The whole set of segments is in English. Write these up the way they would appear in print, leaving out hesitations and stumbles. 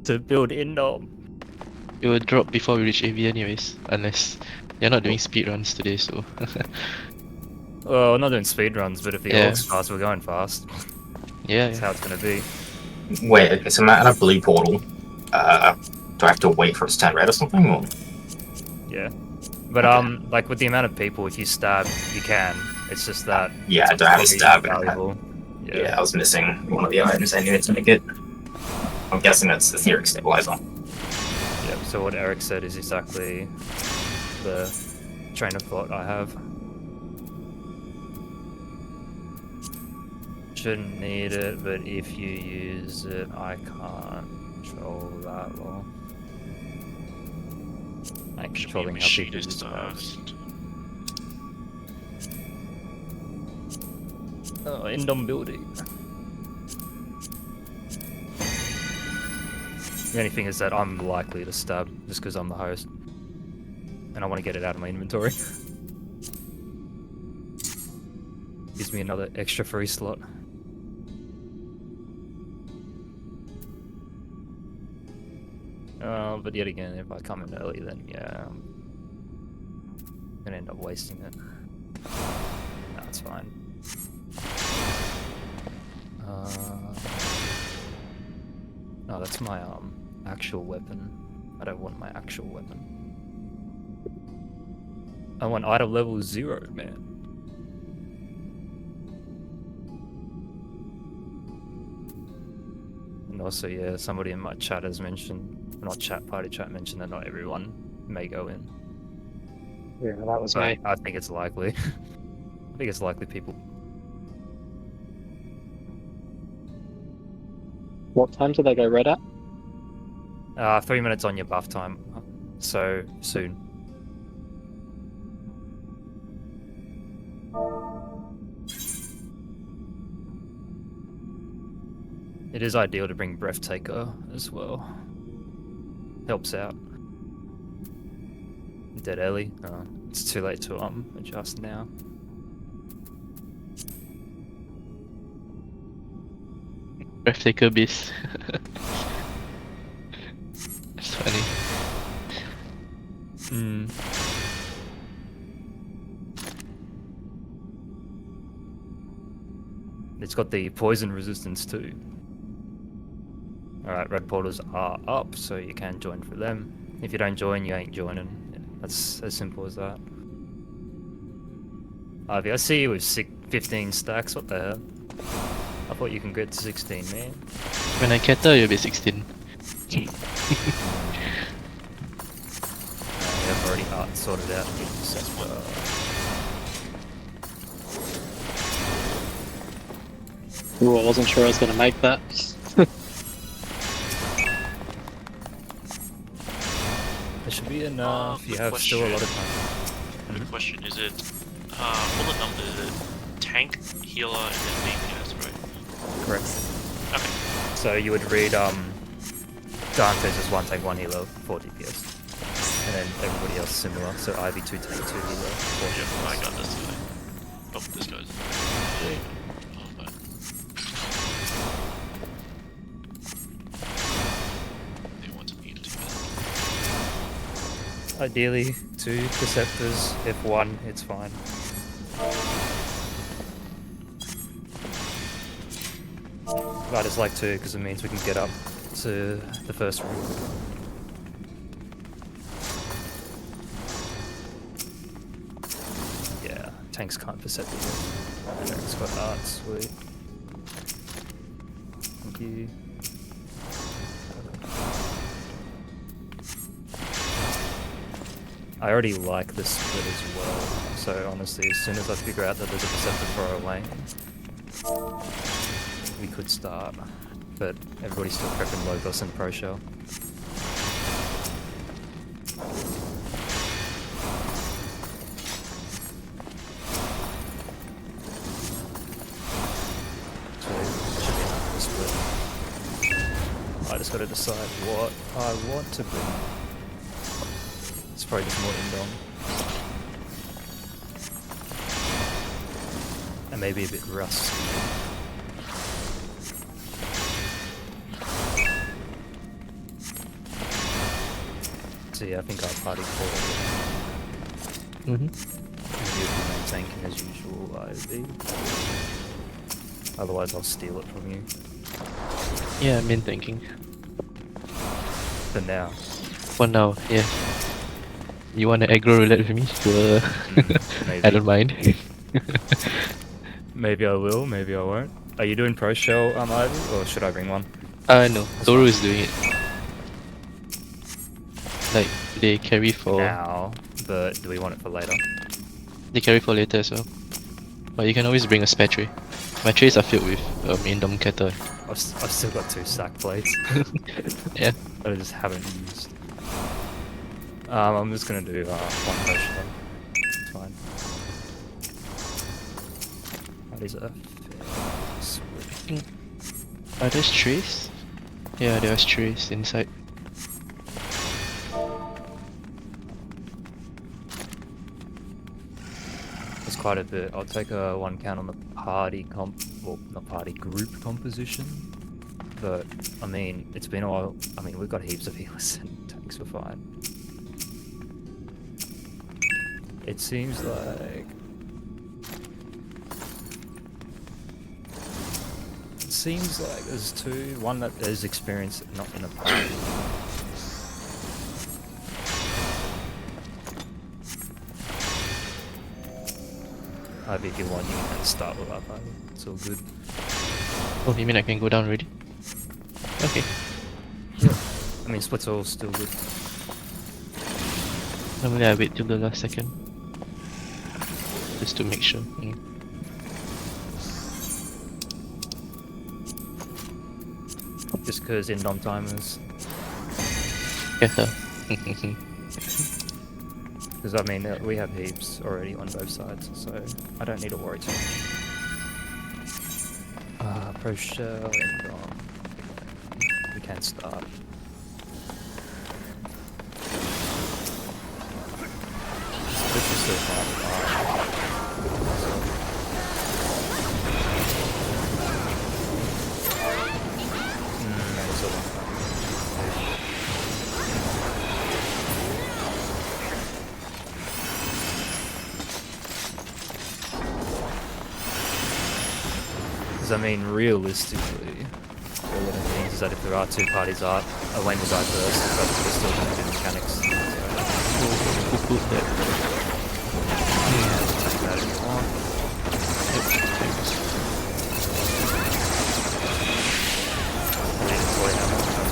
to build Indom. It will drop before we reach AV anyways, unless you're not doing speed runs today, so. Well, we're not doing speed runs, but if the Yeah. orc's fast, we're going fast. Yeah, That's how it's gonna be. Wait, okay, so I'm at a blue portal. Do I have to wait for it to turn red or something? Or? Yeah. But Okay. like with the amount of people, if you stab, you can. It's just that. Yeah, I don't have a stab. Valuable. Yeah, I was missing one of the items I needed to make it. I'm guessing that's the etheric stabilizer. Yeah. So what Eric said is exactly the train of thought I have. Shouldn't need it, but if you use it, I can't control that well. I'm controlling how people use stuff. Oh, Indom building. The only thing is that I'm likely to stab just because I'm the host. And I want to get it out of my inventory. Gives me another extra free slot. But yet again, if I come in early, then yeah, I'm gonna end up wasting it. No, it's fine. No, that's my actual weapon. I don't want my actual weapon. I want item level 0, man. And also, yeah, somebody in my chat has mentioned, not chat, party chat mentioned that not everyone may go in. Yeah, that was So me. I think it's likely. I think it's likely people. What time did they go red at? 3 minutes on your buff time, so soon. It is ideal to bring Breathtaker as well. Helps out. Dead early. It's too late to adjust now. Breathtaker base. That's funny. It's got the poison resistance too. Alright, red portals are up, so you can join for them. If you don't join, you ain't joining. That's as simple as that. Ivy, I see you with 15 stacks, what the hell? I thought you can get to 16, man. When I cater, you'll be 16. I've already sorted out and set Ooh, I wasn't sure I was going to make that. There should be enough. You have still a lot of time. Good question. Is it bullet number? Is it tank, healer, and then DPS, right? Correct. Okay. So you would read Dante's is 1 tank, 1 healer, 4 DPS. And then everybody else similar. So Ivy 2 tank, 2 healer, 4 Yeah, DPS. I got this guy. Oh, this guy's. Sweet. Oh, but they want to beat it together. Ideally, 2 Perceptors. If 1, it's fine. But I just like 2 because it means we can get up to the first room. Yeah, tanks can't percept it. Eric's got art, sweet. Thank you. I already like this split as well, so honestly, as soon as I figure out that there's a Perceptor for our lane, we could start, but everybody's still prepping Logos and Pro Shell. So, should be enough for the split. I just gotta decide what I want to bring. It's probably just more Indom. And maybe a bit Rust. So yeah, I think I'll party portal. Mm-hmm. You'll be main tanking as usual, IV. Otherwise I'll steal it from you. Yeah, main thinking. For now. For now, yeah. You want to aggro roulette with me? Sure. Maybe. I don't mind. Maybe I will, maybe I won't. Are you doing pro shell, Ivy, or should I bring one? No. Toru is doing it. Like, they carry for... Now, but do we want it for later? They carry for later as well. But you can always bring a spare tray. My trays are filled with Indom Keta. I've still got 2 sack plates. Yeah. That I just haven't used. I'm just gonna do 1 pro shell. It's fine. That is a fair split. Are there trays? Yeah, there's trays inside. That's quite a bit. I'll take a 1 count on the party well, not party, group composition. But, I mean, it's been a while. I mean, we've got heaps of healers and tanks were fine. It seems like... It seems like there's 2. One that is experienced, not in a party. Ivy, if you want, you can start with that, Ivy. It's all good. Oh, you mean I can go down already? Okay. Yeah. I mean, split's all still good. Normally I wait till the last second. Just to make sure. Just because in non-timers. Keta. Because, I mean, we have heaps already on both sides, so I don't need to worry too much. Pro shell and we can start. This is still fine. That's a long time. I mean, realistically, all that it means is that if there are 2 parties out, Elaine will die first, but we're still going to do mechanics. So, take that if you want. I mean, boy, how much I know.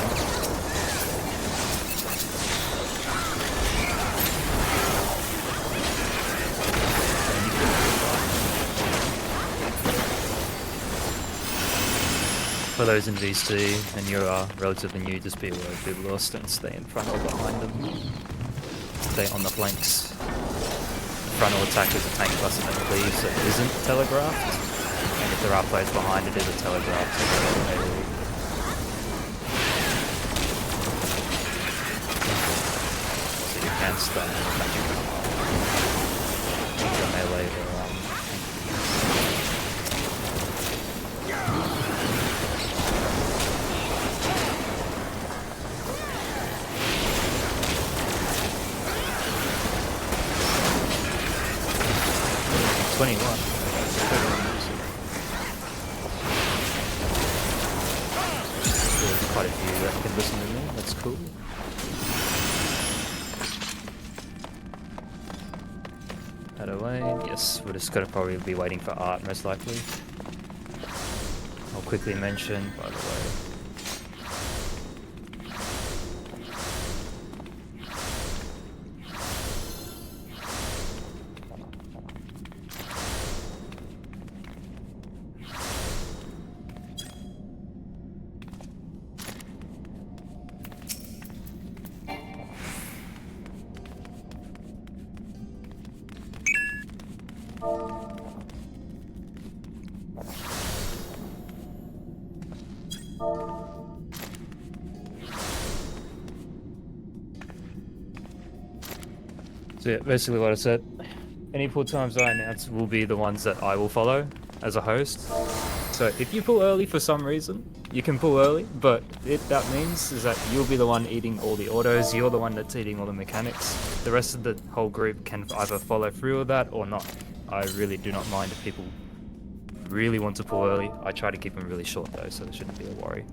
For those in VC and you're relatively new, just be aware of people lost and stay in front or behind them. Stay on the flanks. The frontal attack is a tank plus an leave, so it isn't telegraphed. And if there are players behind, it is a telegraphed. So you can start attacking the melee or There's quite a few that can listen to me, that's cool. That away, yes, we're just gonna probably be waiting for art most likely. I'll quickly mention, by the way. So yeah, basically what I said, any pull times I announce will be the ones that I will follow as a host. So if you pull early for some reason, you can pull early, but that means is that you'll be the one eating all the autos, you're the one that's eating all the mechanics. The rest of the whole group can either follow through with that or not. I really do not mind if people really want to pull early. I try to keep them really short though, so there shouldn't be a worry.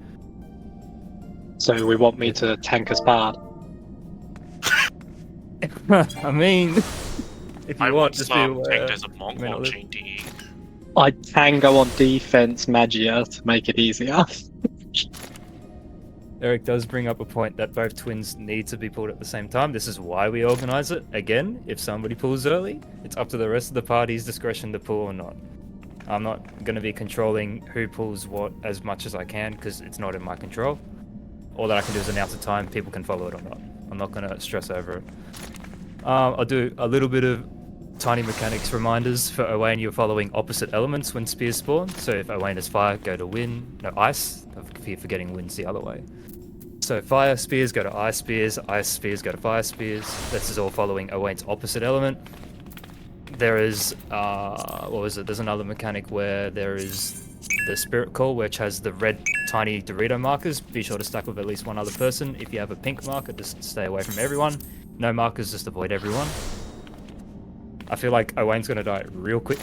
So we want me to tank as bard. I mean, if you I want, once just be aware. tanked as a monk may not while live. chain DE. I can go on defense Magia to make it easier. Eric does bring up a point that both twins need to be pulled at the same time. This is why we organize it. Again, if somebody pulls early, it's up to the rest of the party's discretion to pull or not. I'm not going to be controlling who pulls what as much as I can because it's not in my control. All that I can do is announce the time, people can follow it or not. I'm not going to stress over it. I'll do a little bit of tiny mechanics reminders for Owain. You're following opposite elements when spears spawn. So if Owain is fire, go to wind. No, ice. I keep forgetting wind's the other way. So fire spears go to ice spears go to fire spears. This is all following Owain's opposite element. There is, what was it? There's another mechanic where there is the spirit call, which has the red tiny Dorito markers. Be sure to stack with at least one other person. If you have a pink marker, just stay away from everyone. No markers, just avoid everyone. I feel like Owain's gonna die real quick.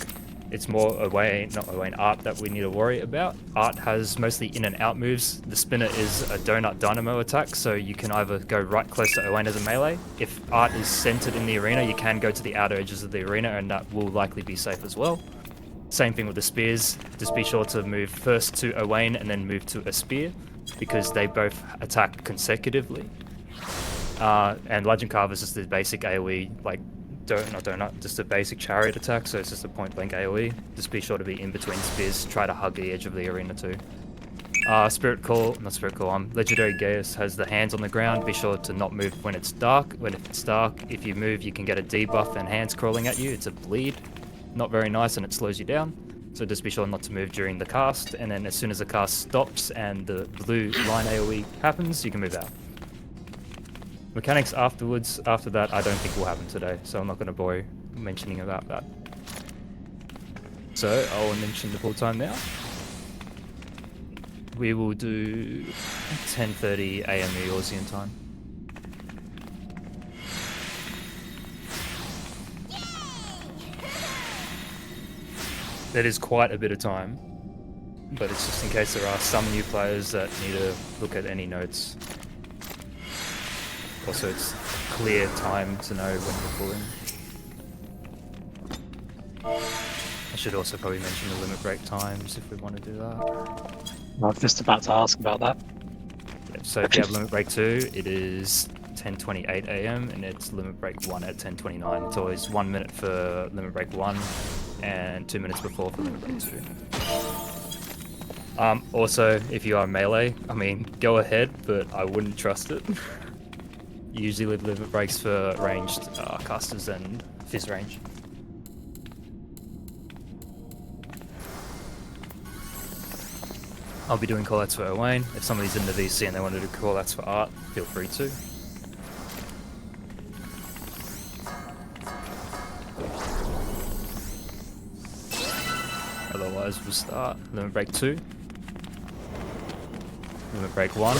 It's more Owain Art that we need to worry about. Art has mostly in and out moves. The spinner is a donut dynamo attack, so you can either go right close to Owain as a melee. If Art is centered in the arena, you can go to the outer edges of the arena, and that will likely be safe as well. Same thing with the spears. Just be sure to move first to Owain and then move to a spear, because they both attack consecutively. And Legend Carve is just the basic AoE, like just a basic chariot attack, so it's just a point blank AoE. Just be sure to be in between spears, try to hug the edge of the arena too. Legendary Gaius has the hands on the ground. Be sure to not move when it's dark. If you move, you can get a debuff and hands crawling at you. It's a bleed. Not very nice, and it slows you down. So just be sure not to move during the cast, and then as soon as the cast stops and the blue line AoE happens, you can move out. Mechanics afterwards, after that, I don't think will happen today, so I'm not going to bore you mentioning about that. So I'll mention the pull time now. We will do 10:30 AM Eorzean time. That is quite a bit of time, but it's just in case there are some new players that need to look at any notes. Also, it's clear time to know when you're pulling. I should also probably mention the limit break times if we want to do that. I was just about to ask about that. Yep, so if you have limit break 2, it is 10:28 AM, and it's limit break 1 at 10:29. It's always 1 minute for limit break 1 and 2 minutes before for limit break 2. Also, if you are melee, I mean, go ahead, but I wouldn't trust it. Usually leave limit breaks for ranged casters and fizz range. I'll be doing callouts for Owain. If somebody's in the VC and they want to do callouts for Art, feel free to. Otherwise, we'll start limit break 2, limit break 1.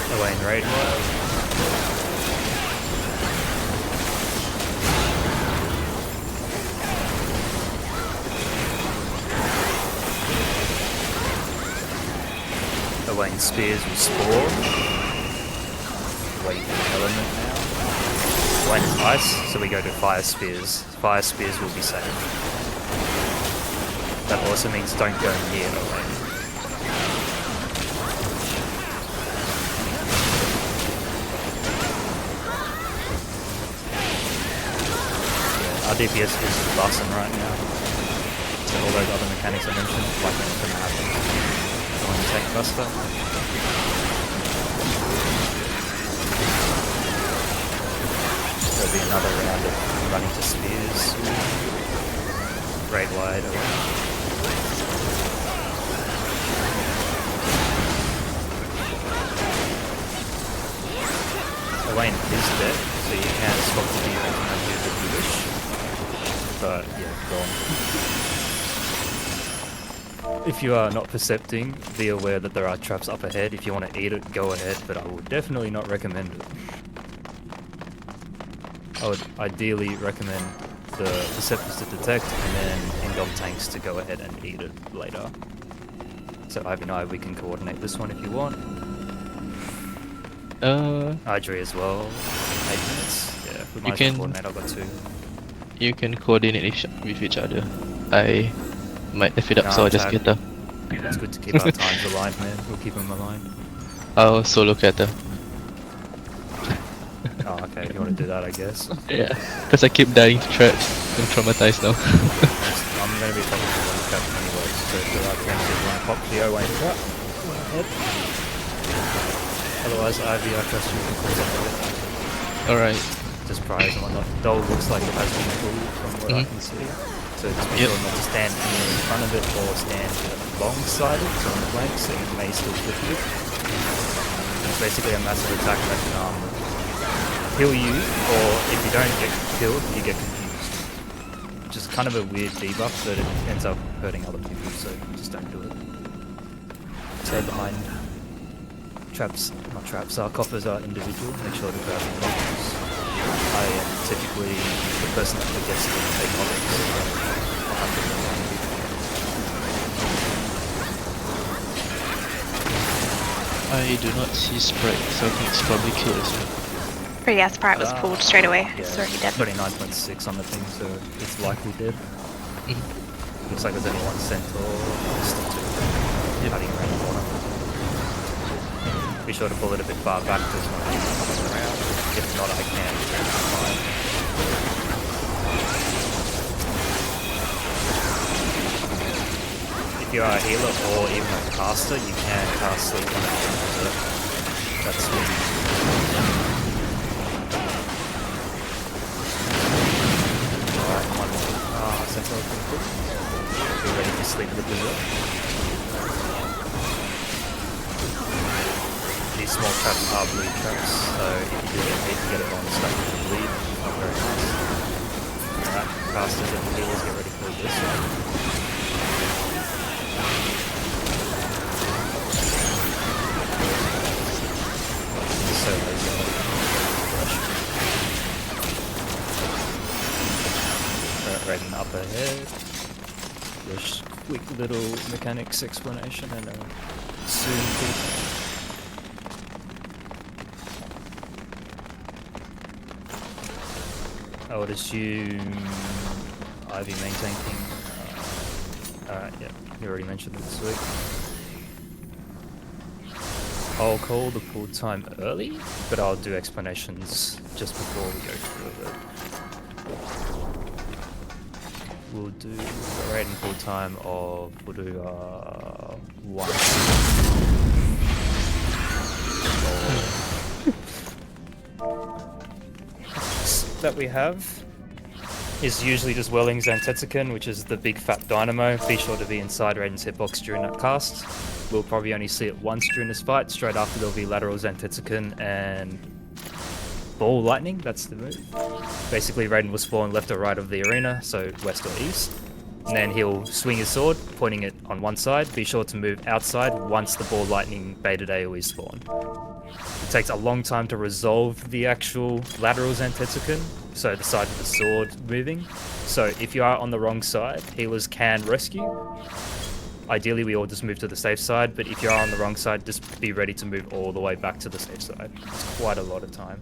Owain raid wild. Owain spears will spawn. Wait for the element now. Owain is ice, so we go to fire spears. Fire spears will be safe. That also means don't go near Owain. Our DPS is busting right now. So all those other mechanics I mentioned, like anything that happen. Going to take buster. be another round of running to spears. Raid wide around. Elaine is dead, so you can swap the defense and use it if you wish. But yeah, gone. If you are not percepting, be aware that there are traps up ahead. If you want to eat it, go ahead, but I would definitely not recommend it. I would ideally recommend the Perceptors to detect and then Indom tanks to go ahead and eat it later. So Ivy and I, we can coordinate this one if you want. Adri as well. 8 minutes. Yeah, we might coordinate. I've got 2. You can coordinate with each other. I might F it up, so I'll just get her. It's good to keep our times aligned, man. We'll keep them aligned. I'll solo Kata. Oh, okay. If you want to do that, I guess. Yeah, because I keep dying to traps. I'm traumatized now. I'm going to be talking to one captain anyway, so if there are chances when I pop the O-Wayne trap, go ahead. Otherwise, Ivy, I trust you can close up a bit. Alright. Just priors and whatnot. Dole looks like it has been pulled from what I can see. So just be sure not to stand anywhere in front of it or stand alongside it, so on the flank, so you may still flip it. It's basically a massive attack that can heal you, or if you don't get killed, you get confused. Which is kind of a weird debuff, but it ends up hurting other people, so just don't do it. Stay behind. Traps, not traps, coffers are individual, make sure to grab the coffers. I am typically the person that forgets to take coffers. I do not see Sprite, so I think it's probably killed as well. But yeah, Sprite was pulled straight away. Yeah, It's already dead. 29.6 on the thing, so it's likely dead. Looks like there's only one centaur. Still 2. Cutting around the corner. Be sure to pull it a bit far back because when I'm coming around. If not, I can turn that fine. If you are a healer or even a caster, you can cast sleep on it. That's sweet. Alright, one more. Centaur is pretty good. Be ready to sleep with the berserk. These small traps are bleed traps, so if you do get hit, you get it on stuck with the bleed. Not very nice. Alright, casters and healers get ready for this one. So lazy on the brush. Alright, right in up ahead. Just quick little mechanics explanation and soon cool. I would assume Ivy main tanking. Yeah, you already mentioned it this week. I'll call the pull time early, but I'll do explanations just before we go through it. We'll do a raid and pull time of, we'll do 1. That we have is usually just Welling's and Tetsuken, which is the big fat dynamo. Be sure to be inside Raiden's hitbox during that cast. We'll probably only see it once during this fight. Straight after there'll be lateral Zantetsuken and ball lightning. That's the move. Basically, Raiden will spawn left or right of the arena, so west or east. And then he'll swing his sword, pointing it on one side. Be sure to move outside once the ball lightning baited AoE spawn. It takes a long time to resolve the actual lateral Zantetsuken, so the side with the sword moving. So if you are on the wrong side, healers can rescue. Ideally, we all just move to the safe side, but if you are on the wrong side, just be ready to move all the way back to the safe side. It's quite a lot of time.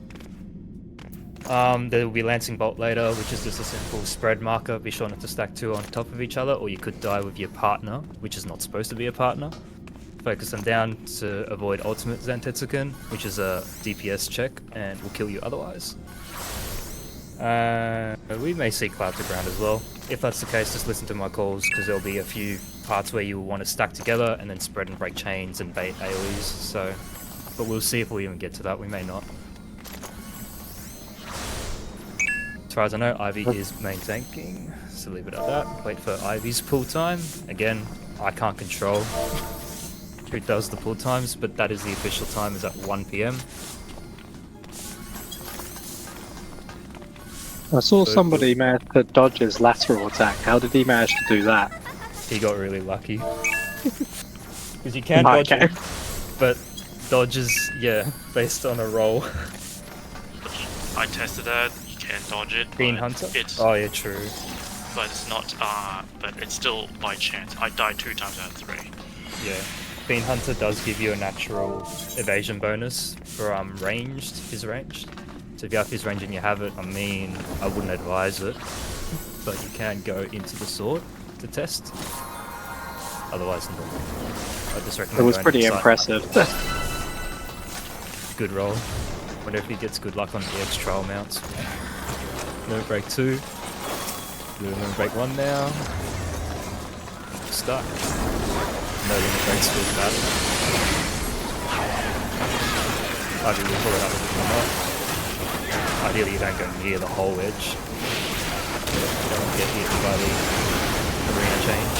There will be Lancing Bolt later, which is just a simple spread marker. Be sure not to stack 2 on top of each other, or you could die with your partner, which is not supposed to be a partner. Focus them down to avoid ultimate Zantetsuken, which is a DPS check and will kill you otherwise. We may see Cloud to ground as well. If that's the case, just listen to my calls, because there'll be a few parts where you will want to stack together and then spread and break chains and bait AoEs. So, but we'll see if we even get to that. We may not. As far as I know, Ivy is main tanking, so leave it at that. Wait for Ivy's pull time. Again, I can't control who does the pull times, but that is the official time, is at 1 PM. I saw somebody manage to dodge his lateral attack. How did he manage to do that? He got really lucky. Because you can dodge Okay. it, but dodges, yeah, based on a roll. I tested that. You can dodge it. Bean but Hunter? It's, Oh yeah, true. but it's not. But it's still by chance. I died 2 times out of 3. Yeah. Bean Hunter does give you a natural evasion bonus for ranged, his ranged. So if you have his range and you have it, I mean, I wouldn't advise it, but you can go into the sword to test. Otherwise, no. I just recommend It was going pretty inside. impressive. Good roll. Wonder if he gets good luck on EX trial mounts. Limit break 2. Do limit break 1 now. Stuck. No limit breaks for that. Ivy will pull it up if you want. Ideally you don't go near the whole edge. You don't want to get hit by the arena change.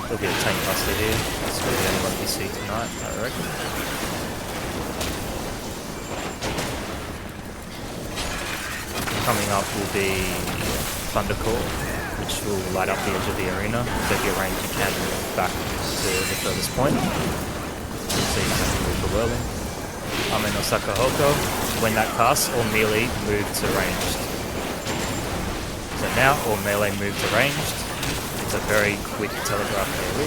There'll be a tank buster here. That's probably the only one we see tonight, I reckon. Coming up will be Thundercore, which will light up the edge of the arena. So if you're ranged, you can move back to the furthest point. So you can move the whirling. Amen Osaka Hoko. When that casts, or melee move to ranged. So now, or melee move to ranged. It's a very quick telegraph AoE.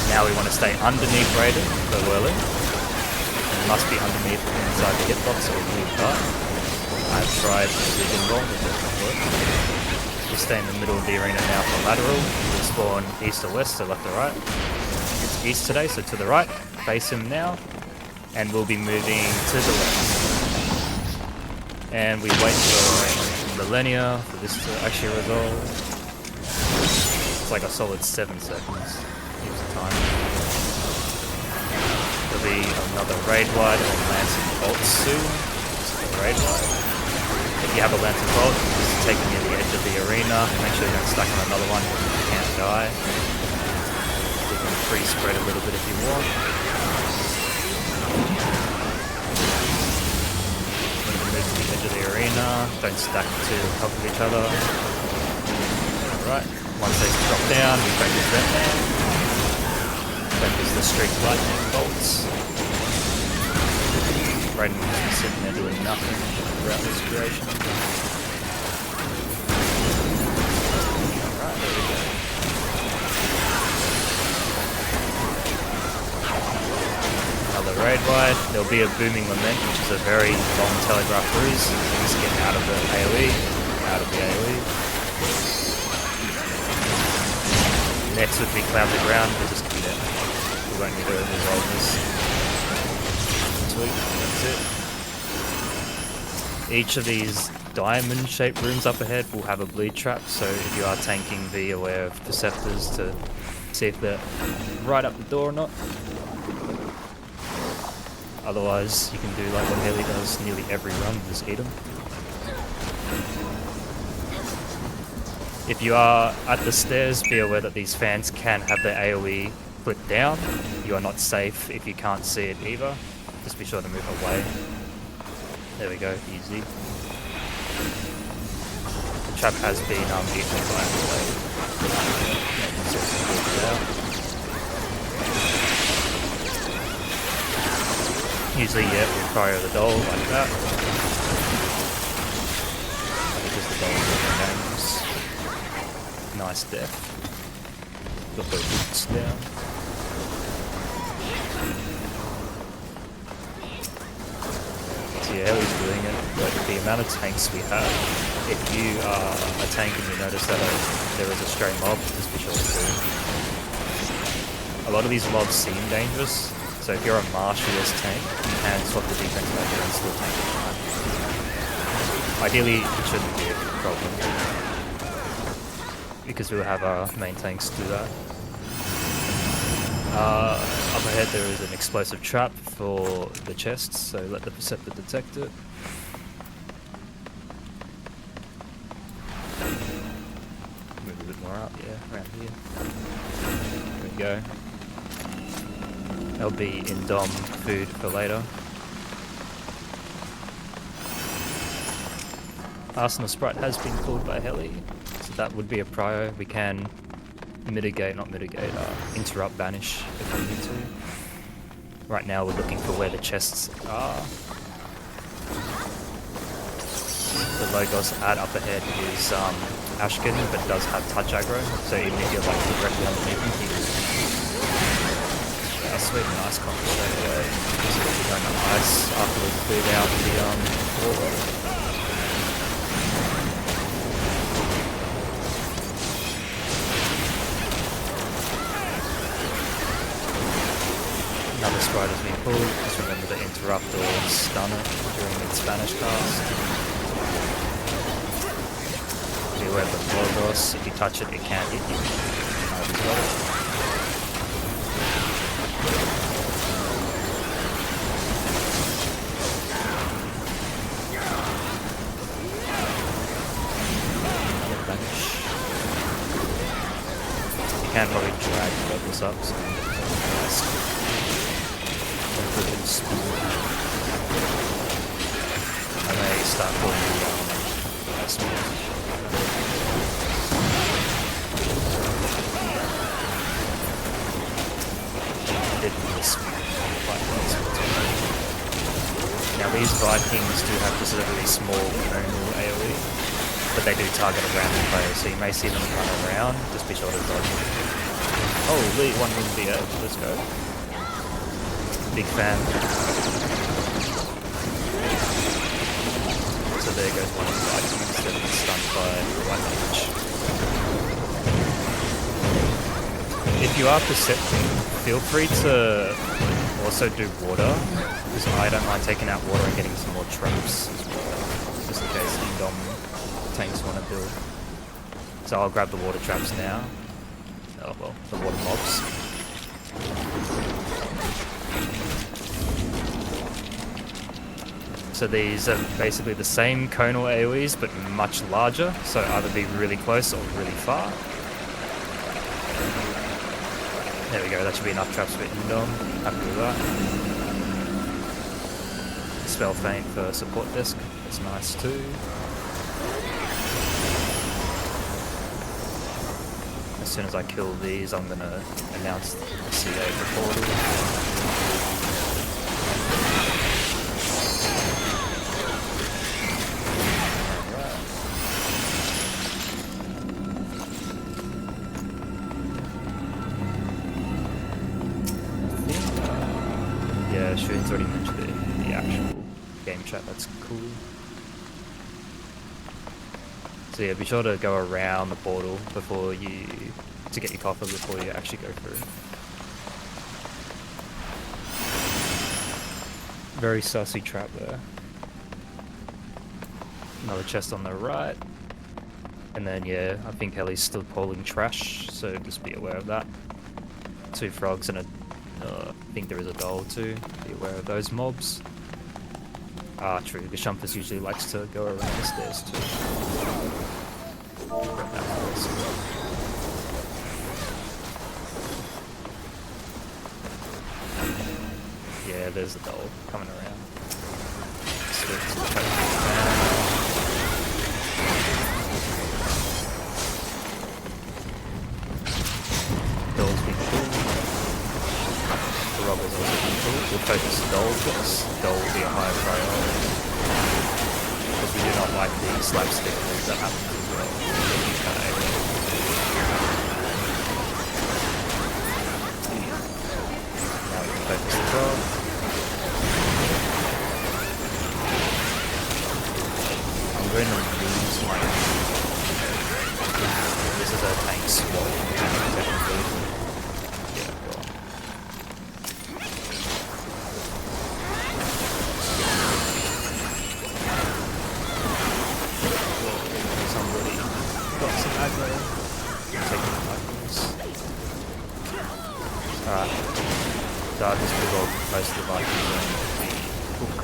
Now we want to stay underneath Raiden for whirling. It must be underneath inside the hitbox or blue card. I've tried precision roll, it does not work. We'll stay in the middle of the arena now for lateral. We'll spawn east or west, so left or right. It's east today, so to the right. Face him now. And we'll be moving to the left. And we wait for millennia for this to actually resolve. It's like a solid 7 seconds. Here's the time. There'll be another raid wide and Lancing Bolt soon. So raid wide. If you have a Lancing Bolt, just take it near the edge of the arena. Make sure you don't stack on another one, you can't die. You can free spread a little bit if you want. When you move to the edge of the arena, don't stack to the top of each other. Alright, once they drop down, we focus them now. Focus the streak lightning bolts. Raiden will be sitting there doing nothing throughout this duration. Alright, there we go. Another raid wide. There'll be a booming lament, which is a very long telegraph ruse. Just get out of the AoE. Out of the AoE. Next would be Cloud the Ground, we'll just keep it. We won't need to resolve this. Sweet, that's it. Each of these diamond-shaped rooms up ahead will have a bleed trap, so if you are tanking, be aware of Perceptors to see if they're right up the door or not. Otherwise, you can do like what Haley does nearly every run, just eat them. If you are at the stairs, be aware that these fans can have their AoE flipped down. You are not safe if you can't see it either. Just be sure to move away. There we go, easy. The trap has been eaten by a blade. Usually, yeah, we fire the doll like that. Because the doll games. Nice death. Got those boots down. So yeah, Ellie's doing it, but the amount of tanks we have, if you are a tank and you notice that there is a stray mob, just be sure to do it. A lot of these mobs seem dangerous, so if you're a martialist tank, you can swap the defense measure and still tank it fine. Ideally, it shouldn't be a problem, because we'll have our main tanks do that. Up ahead there is an explosive trap for the chests, so let the Perceptor detect it. Move a bit more up, yeah, around here. There we go. There'll be in-dom food for later. Arsenal Sprite has been called by Heli, so that would be a prio. We can interrupt banish if we need to. Right now we're looking for where the chests are. The Logos ad up ahead is Ashkin, but does have touch aggro, so even if you're like directly underneath him, he will. Yeah, sweet and nice combo straight away. So we're going on ice after we've cleared out the wall. Another sprite has been pulled, just remember to interrupt or stun it during its Spanish cast. Be aware of the Logos, if you touch it, it can't hit you. He's got it. Vanish. You can probably drag the Logos up, so I may start pulling the ice one. Didn't miss quite well. Now these Vikings do have this really small tonal AoE, but they do target a random player, so you may see them run around, just be sure to dodge. Oh, Lee, one wing BA, let's go. Big fan. So there goes one of the Vikings that is stunned by the white damage. If you are percepting, feel free to also do water, because I don't mind taking out water and getting some more traps as well, just in case Indom tanks want to build. So I'll grab the water traps now. Oh well, the water mobs. So these are basically the same conal AoEs, but much larger, so either be really close or really far. There we go, that should be enough traps for Indom. Happy with that. Spell Feint for support disc, that's nice too. As soon as I kill these, I'm gonna announce the CA for portal. Yeah, Shooting's already mentioned it in the actual game chat, that's cool. So yeah, be sure to go around the portal before you, to get your copper before you actually go through. Very sussy trap there. Another chest on the right. And then yeah, I think Heli's still pulling trash, so just be aware of that. 2 frogs and a I think there is a doll too. Be aware of those mobs. Ah, true. The Shumpus usually likes to go around the stairs too. Grab that first. Yeah, there's the doll coming around. Switch to the Doll's been pulled. The robbers also been pulled. We'll focus Doll first. Doll will be a higher priority. Because we do not like the slapstick moves that happen as well. Now we can focus the frog. I'm going to lose my... This is a tank swap, technically. Yeah, go on. Somebody got some aggro. Taking the items. Alright. Because all most of the Vikings are hook.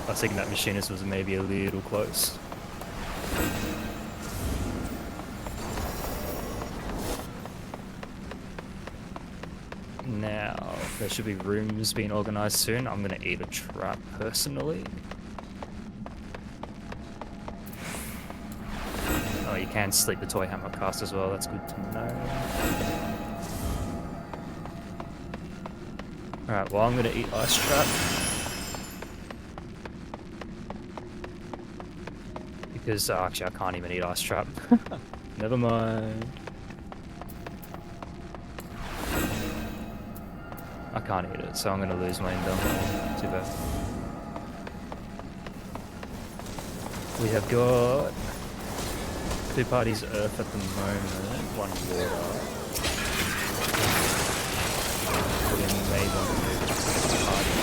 I was thinking that Machinist was maybe a little close. Now, there should be rooms being organised soon. I'm gonna eat a trap personally. Oh, you can sleep the toy hammer cast as well, that's good to know. Alright, well I'm gonna eat ice trap. Because, actually I can't even eat ice trap. Never mind. I can't eat it, so I'm gonna lose my endowment. Too bad. We have got 2 parties earth at the moment, 1 water. We may want to move to the party.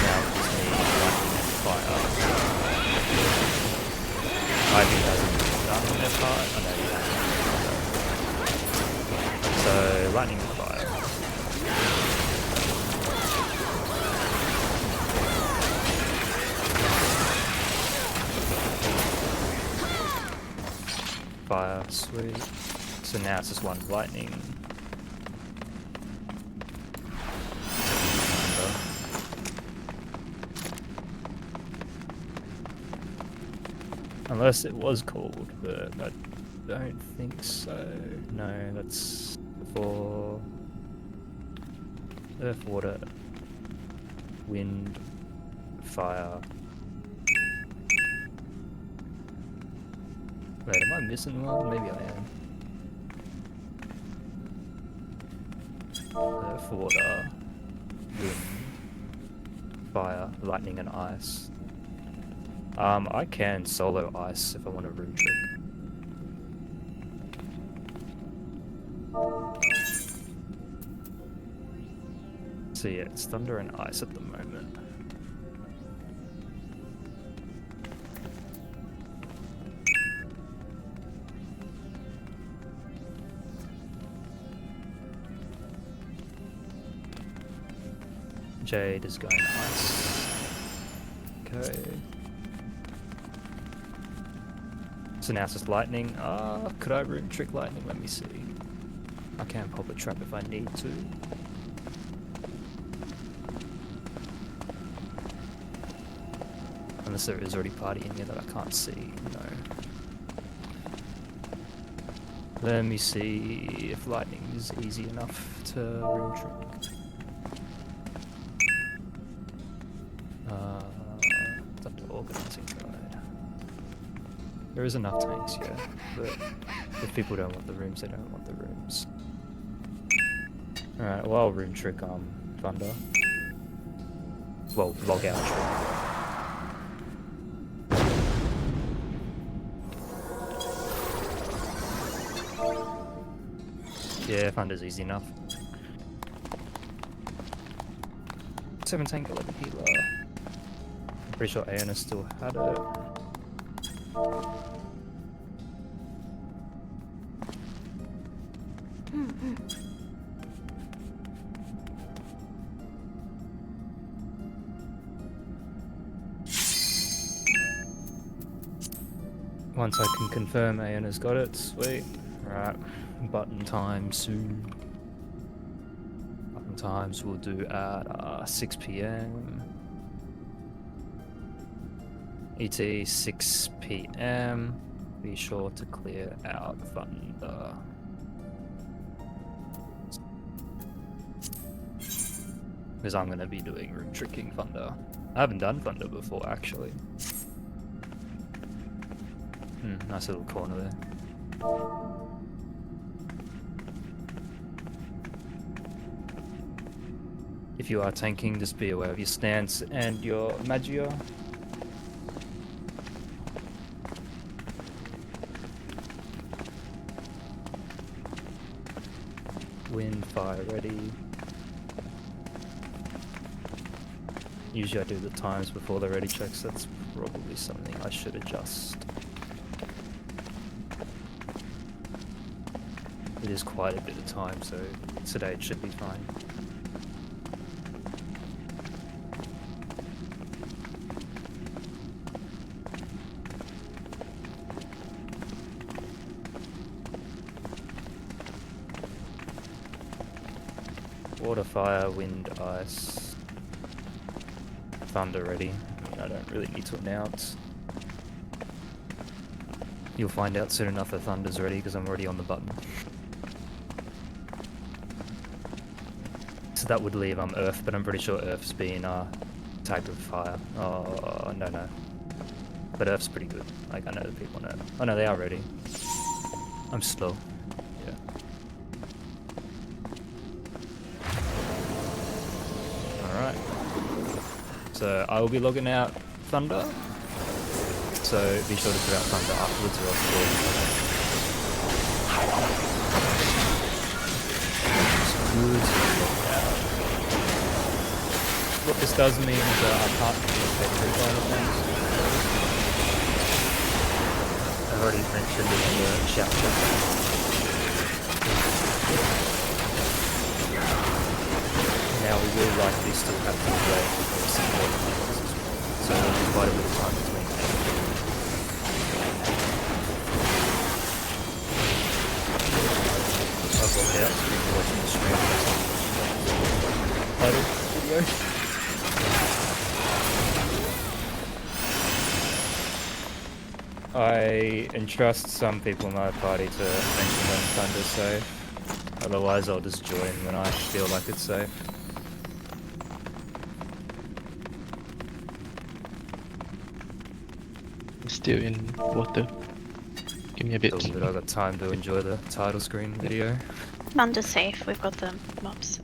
Now it's me lightning and fire. Ivy hasn't done their part. I know he hasn't. So, lightning and fire. Fire, sweet. So now it's just 1 lightning. Unless it was cold, but I don't think so. No, that's for earth, water, wind, fire. Wait, am I missing one? Maybe I am. Earth, water, wind, fire, lightning and ice. I can solo ice if I want a rune trick. So yeah, it's thunder and ice at the moment. Jade is going ice. Okay. So now it's just lightning. Could I rune trick lightning? Let me see. I can pop a trap if I need to. Unless there is already party in here that I can't see. No. Let me see if lightning is easy enough to rune trick. Thunder organizing guide. There is enough tanks, yeah, but if people don't want the rooms, they don't want the rooms. Alright, well I'll rune trick Thunder. Well, log out trick. Yeah, Thunder's easy enough. 7 tank, 11 healer. I'm pretty sure Aeona still had it. Once I can confirm Aeona's got it, sweet. Right, button time soon. Button times we'll do at 6 PM. ET 6 PM. Be sure to clear out Thunder. Because I'm going to be doing room tricking Thunder. I haven't done Thunder before, actually. Nice little corner there. If you are tanking, just be aware of your stance and your Magia. Wind, fire ready. Usually I do the times before the ready checks, that's probably something I should adjust. It is quite a bit of time, so today it should be fine. Water, fire, wind, ice, thunder ready. I mean, I don't really need to announce. You'll find out soon enough if thunder's ready because I'm already on the button. So that would leave earth, but I'm pretty sure earth's been tagged with fire. Oh no. But earth's pretty good. Like I know the people know. Oh no, they are ready. I'm slow. Yeah. Alright. So I will be logging out thunder. So be sure to put out thunder afterwards or else it will. Good. What this does mean is I can't communicate with final things. I've already mentioned it in the shout chat. Now we will likely still have to wait for support levels as well. So there'll be quite a bit of time between them. I've logged out so people watching the stream. Title video. I entrust some people in my party to mention when thunder's safe. Otherwise I'll just join when I feel like it's safe. I'm still in water. Give me a bit. Still good, I've got time to enjoy the title screen video. Thunder's safe. We've got the mobs.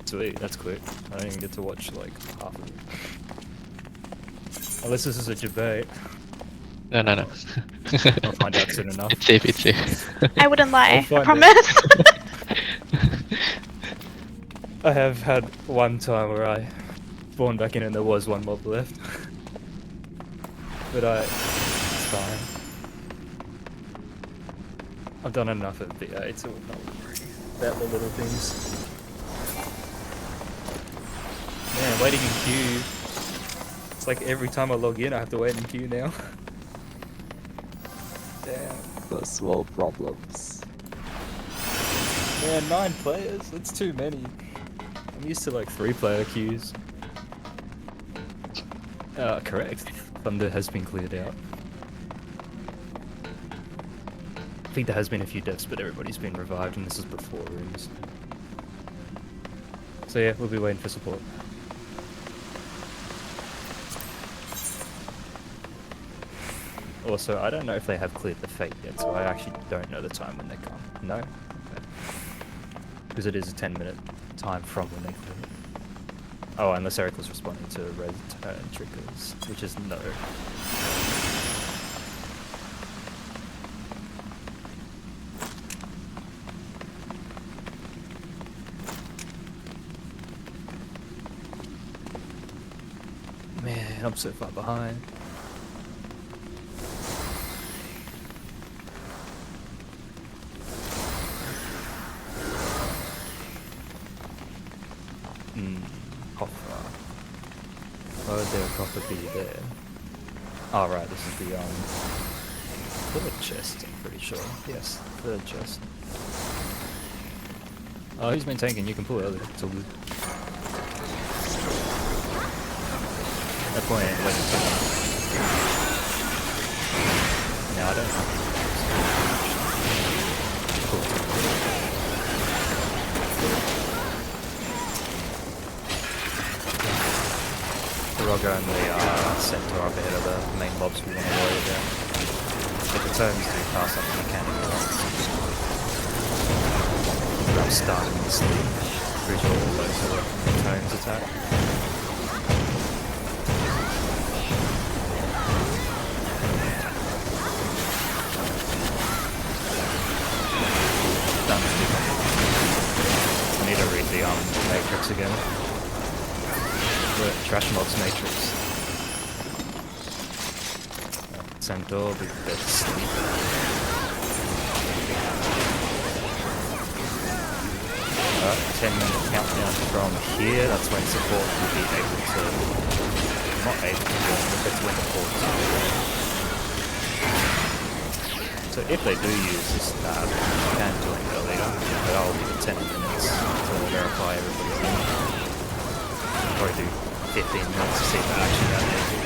Sweet, that's quick. I don't even get to watch like half of it. Unless this is a debate. No. I'll find out soon enough. It's safe, it's safe. I wouldn't lie. I find promise. I have had one time where I spawned back in and there was one mob left. But it's fine. I've done enough of BA to not worry about the little things. Man, waiting in queue. It's like every time I log in I have to wait in queue now. Damn. The small problems. Man, 9 players? That's too many. I'm used to like 3-player queues. Correct. Thunder has been cleared out. I think there has been a few deaths, but everybody's been revived and this is before rooms. So yeah, we'll be waiting for support. Also, I don't know if they have cleared the fate yet, so I actually don't know the time when they come. No? Okay. Because it is a 10-minute time from when they clear it. Oh, unless Eric was responding to red turn triggers, which is no. Man, I'm so far behind. Copper. Why would there a copper be there? Oh right, this is the third chest, I'm pretty sure. Yes, third chest. Oh, he's been tanking, you can pull it earlier, it's all good. No point in waiting for that. No, I don't know. Cool. I'll go in the center up ahead of the main mobs we want to worry about. If the turns do pass up the mechanic, I'm starting to sleep. Pretty sure all those are the turns attack. Done. I need to read the matrix again. The trash mobs matrix. Centaur, big bed sleep. 10-minute countdown from here, that's when support will be able to... Not able to, but that's when the port's So if they do use this stab, you can join earlier, but I'll leave it 10 minutes to verify everybody's in. Probably do 15 minutes to see if they're actually that easy.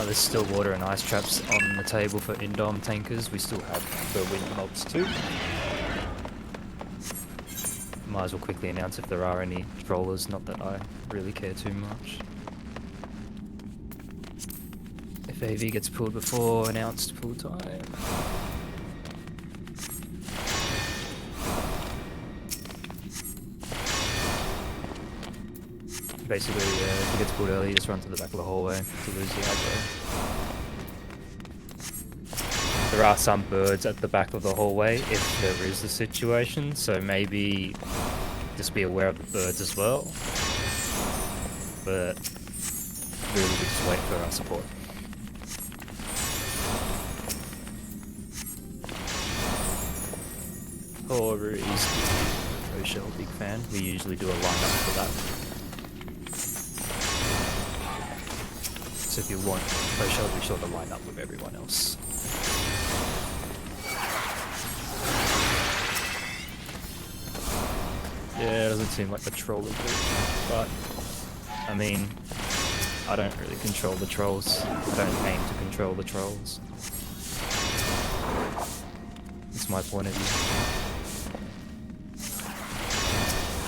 There's still water and ice traps on the table for Indom tankers. We still have the wind mobs too. Might as well quickly announce if there are any trollers, not that I really care too much. If AV gets pulled before announced pull time. Basically, if it gets pulled early, you just run to the back of the hallway to lose the aggro. There are some birds at the back of the hallway if there is the situation, so maybe just be aware of the birds as well. But really just wait for our support. However, is Rochelle big fan. We usually do a lineup for that. So if you want Rochelle, be sure to line up with everyone else. Yeah, it doesn't seem like the troller group, but I mean, I don't really control the trolls. I don't aim to control the trolls. It's my point of view.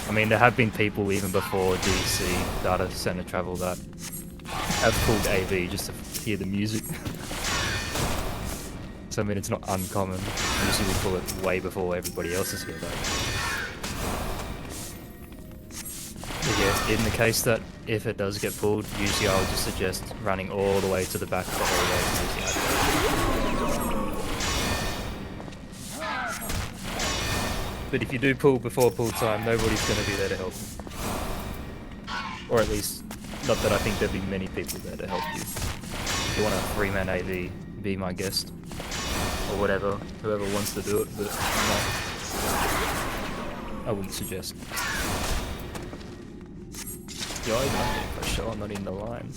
I mean, there have been people even before DC data center travel that have pulled AV just to hear the music. So I mean, it's not uncommon. Usually we pull it way before everybody else is here though. But yeah, in the case that if it does get pulled, usually I would just suggest running all the way to the back of the hallway and using aggro. But if you do pull before pull time, nobody's going to be there to help. Or at least, not that I think there'll be many people there to help you. If you want a 3-man AV, be my guest. Or whatever, whoever wants to do it, but I wouldn't suggest. Yo, I'm getting for sure, I'm not in the line.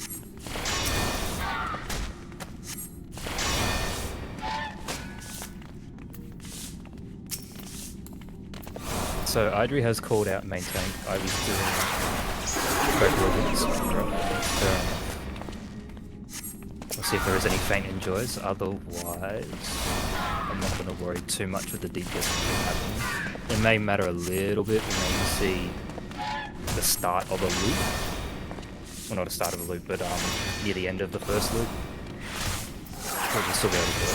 So Idri has called out main tank. I was doing both weapons. We'll see if there is any faint enjoys. Otherwise, I'm not going to worry too much with the DPS that can happen. It may matter a little bit. We may see the start of a loop. Well, not the start of a loop, but near the end of the first loop. We'll still be able to do it.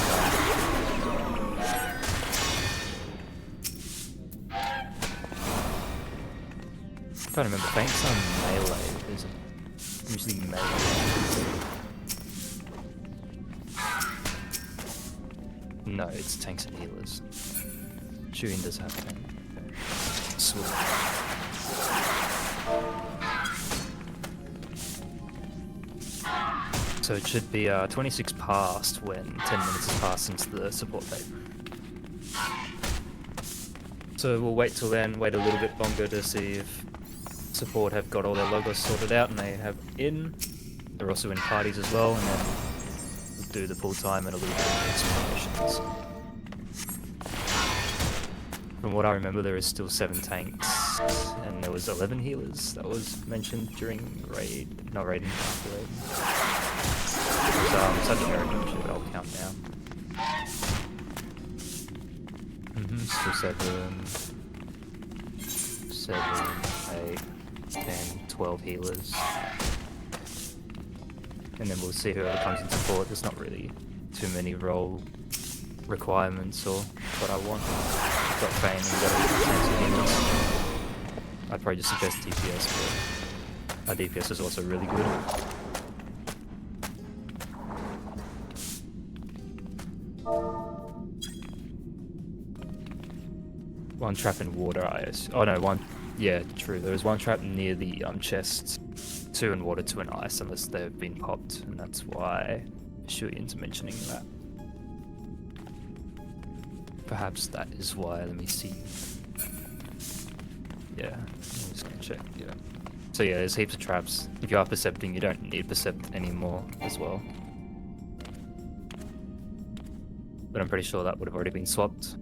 I'm trying to remember. Faint's on melee. There's usually melee. No, it's tanks and healers. Shooting does have tank. Sweet. So it should be 26 past when 10 minutes has passed since the support tape. So we'll wait till then, wait a little bit longer to see if support have got all their logos sorted out and they have in. They're also in parties as well, and then we'll do the pull time and a little bit of explanations. From what I remember, there is still 7 tanks, and there was 11 healers that was mentioned during raid, not raiding, after raid. It was such a very good shit, I'll count down. Still 7, 8, 10, 12 healers. And then we'll see whoever comes in support. There's not really too many role requirements or what I want. I've got Fane and we've got tanks and healers. I'd probably just suggest DPS, but our DPS is also really good. One trap in water, I assume. Oh no, one. Yeah, true. There was one trap near the chests 2 in water, 2 in ice, unless they've been popped, and that's why Shuyan's mentioning that. Perhaps that is why. Let me see. Yeah, I'm just gonna check. Yeah. So yeah, there's heaps of traps. If you are percepting, you don't need percept anymore as well. But I'm pretty sure that would have already been swapped.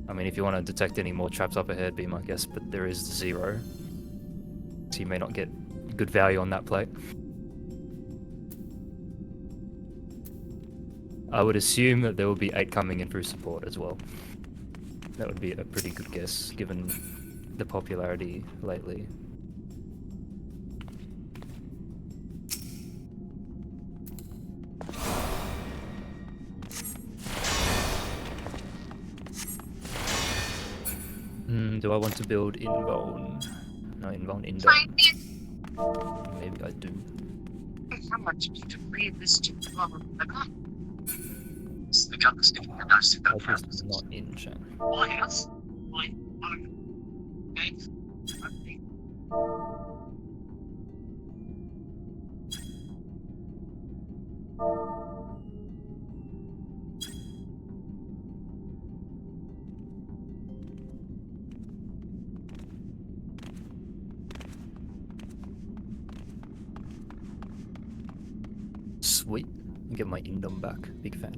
I mean, if you want to detect any more traps up ahead, be my guess, but there is 0. So you may not get good value on that plate. I would assume that there will be 8 coming in through support as well. That would be a pretty good guess, given the popularity lately. Do I want to build invuln? No, invuln indom. Maybe I do. How much did you read this to Focus is not in chat. Sweet. Get my indom back. Big fan.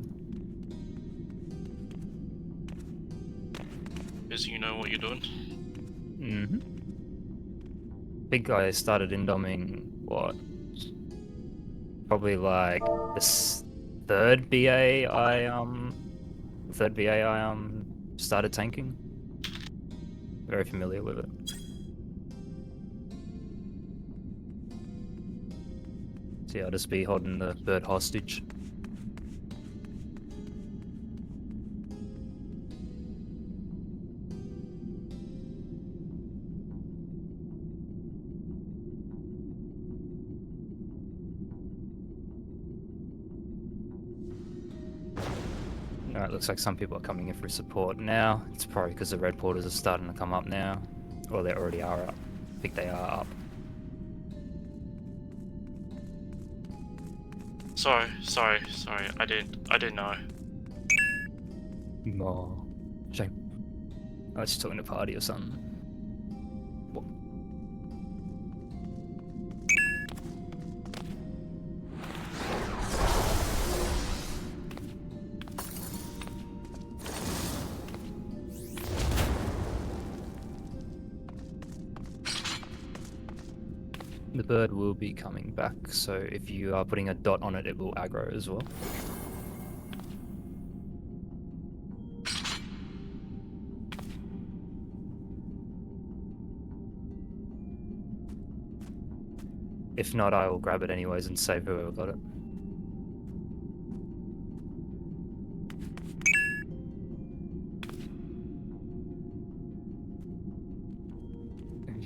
Because you know what you're doing. Big guy started indoming what? Probably like the third BA I started tanking. Very familiar with it. So yeah, I'll just be holding the bird hostage. Alright, looks like some people are coming in for support now. It's probably because the red porters are starting to come up now. Or they already are up. I think they are up. Sorry. I didn't know. Oh, shame. I was just talking to party or something. What? The bird will be coming back, so if you are putting a dot on it, it will aggro as well. If not, I will grab it anyways and save whoever got it.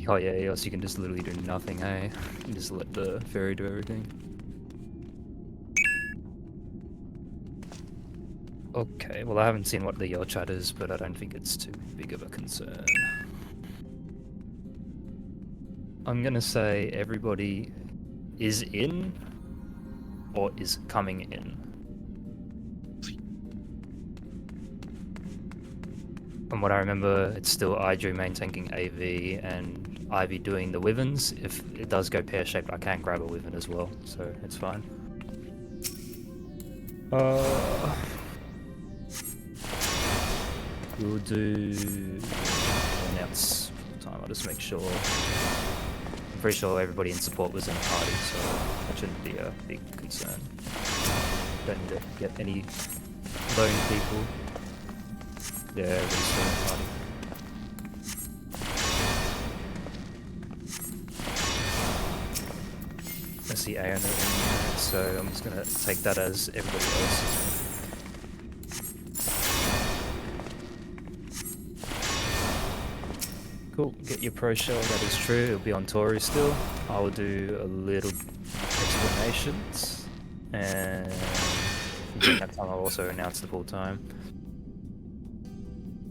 Oh yeah, else you can just literally do nothing, hey? You just let the fairy do everything. Okay, well I haven't seen what the yell chat is, but I don't think it's too big of a concern. I'm gonna say everybody is in, or is coming in. From what I remember, it's still Idrew main tanking AV and Ivy doing the Wyverns. If it does go pear-shaped, I can grab a Wyvern as well, so it's fine. We'll do... announce time, I'll just make sure. I'm pretty sure everybody in support was in a party, so that shouldn't be a big concern. Don't need to get any lone people. Yeah, everybody's still in the party. I see Aaron in there, so I'm just gonna take that as everybody else. Cool, get your pro shell, that is true, it'll be on Tory still. I will do a little explanations, and during that time I'll also announce the full time.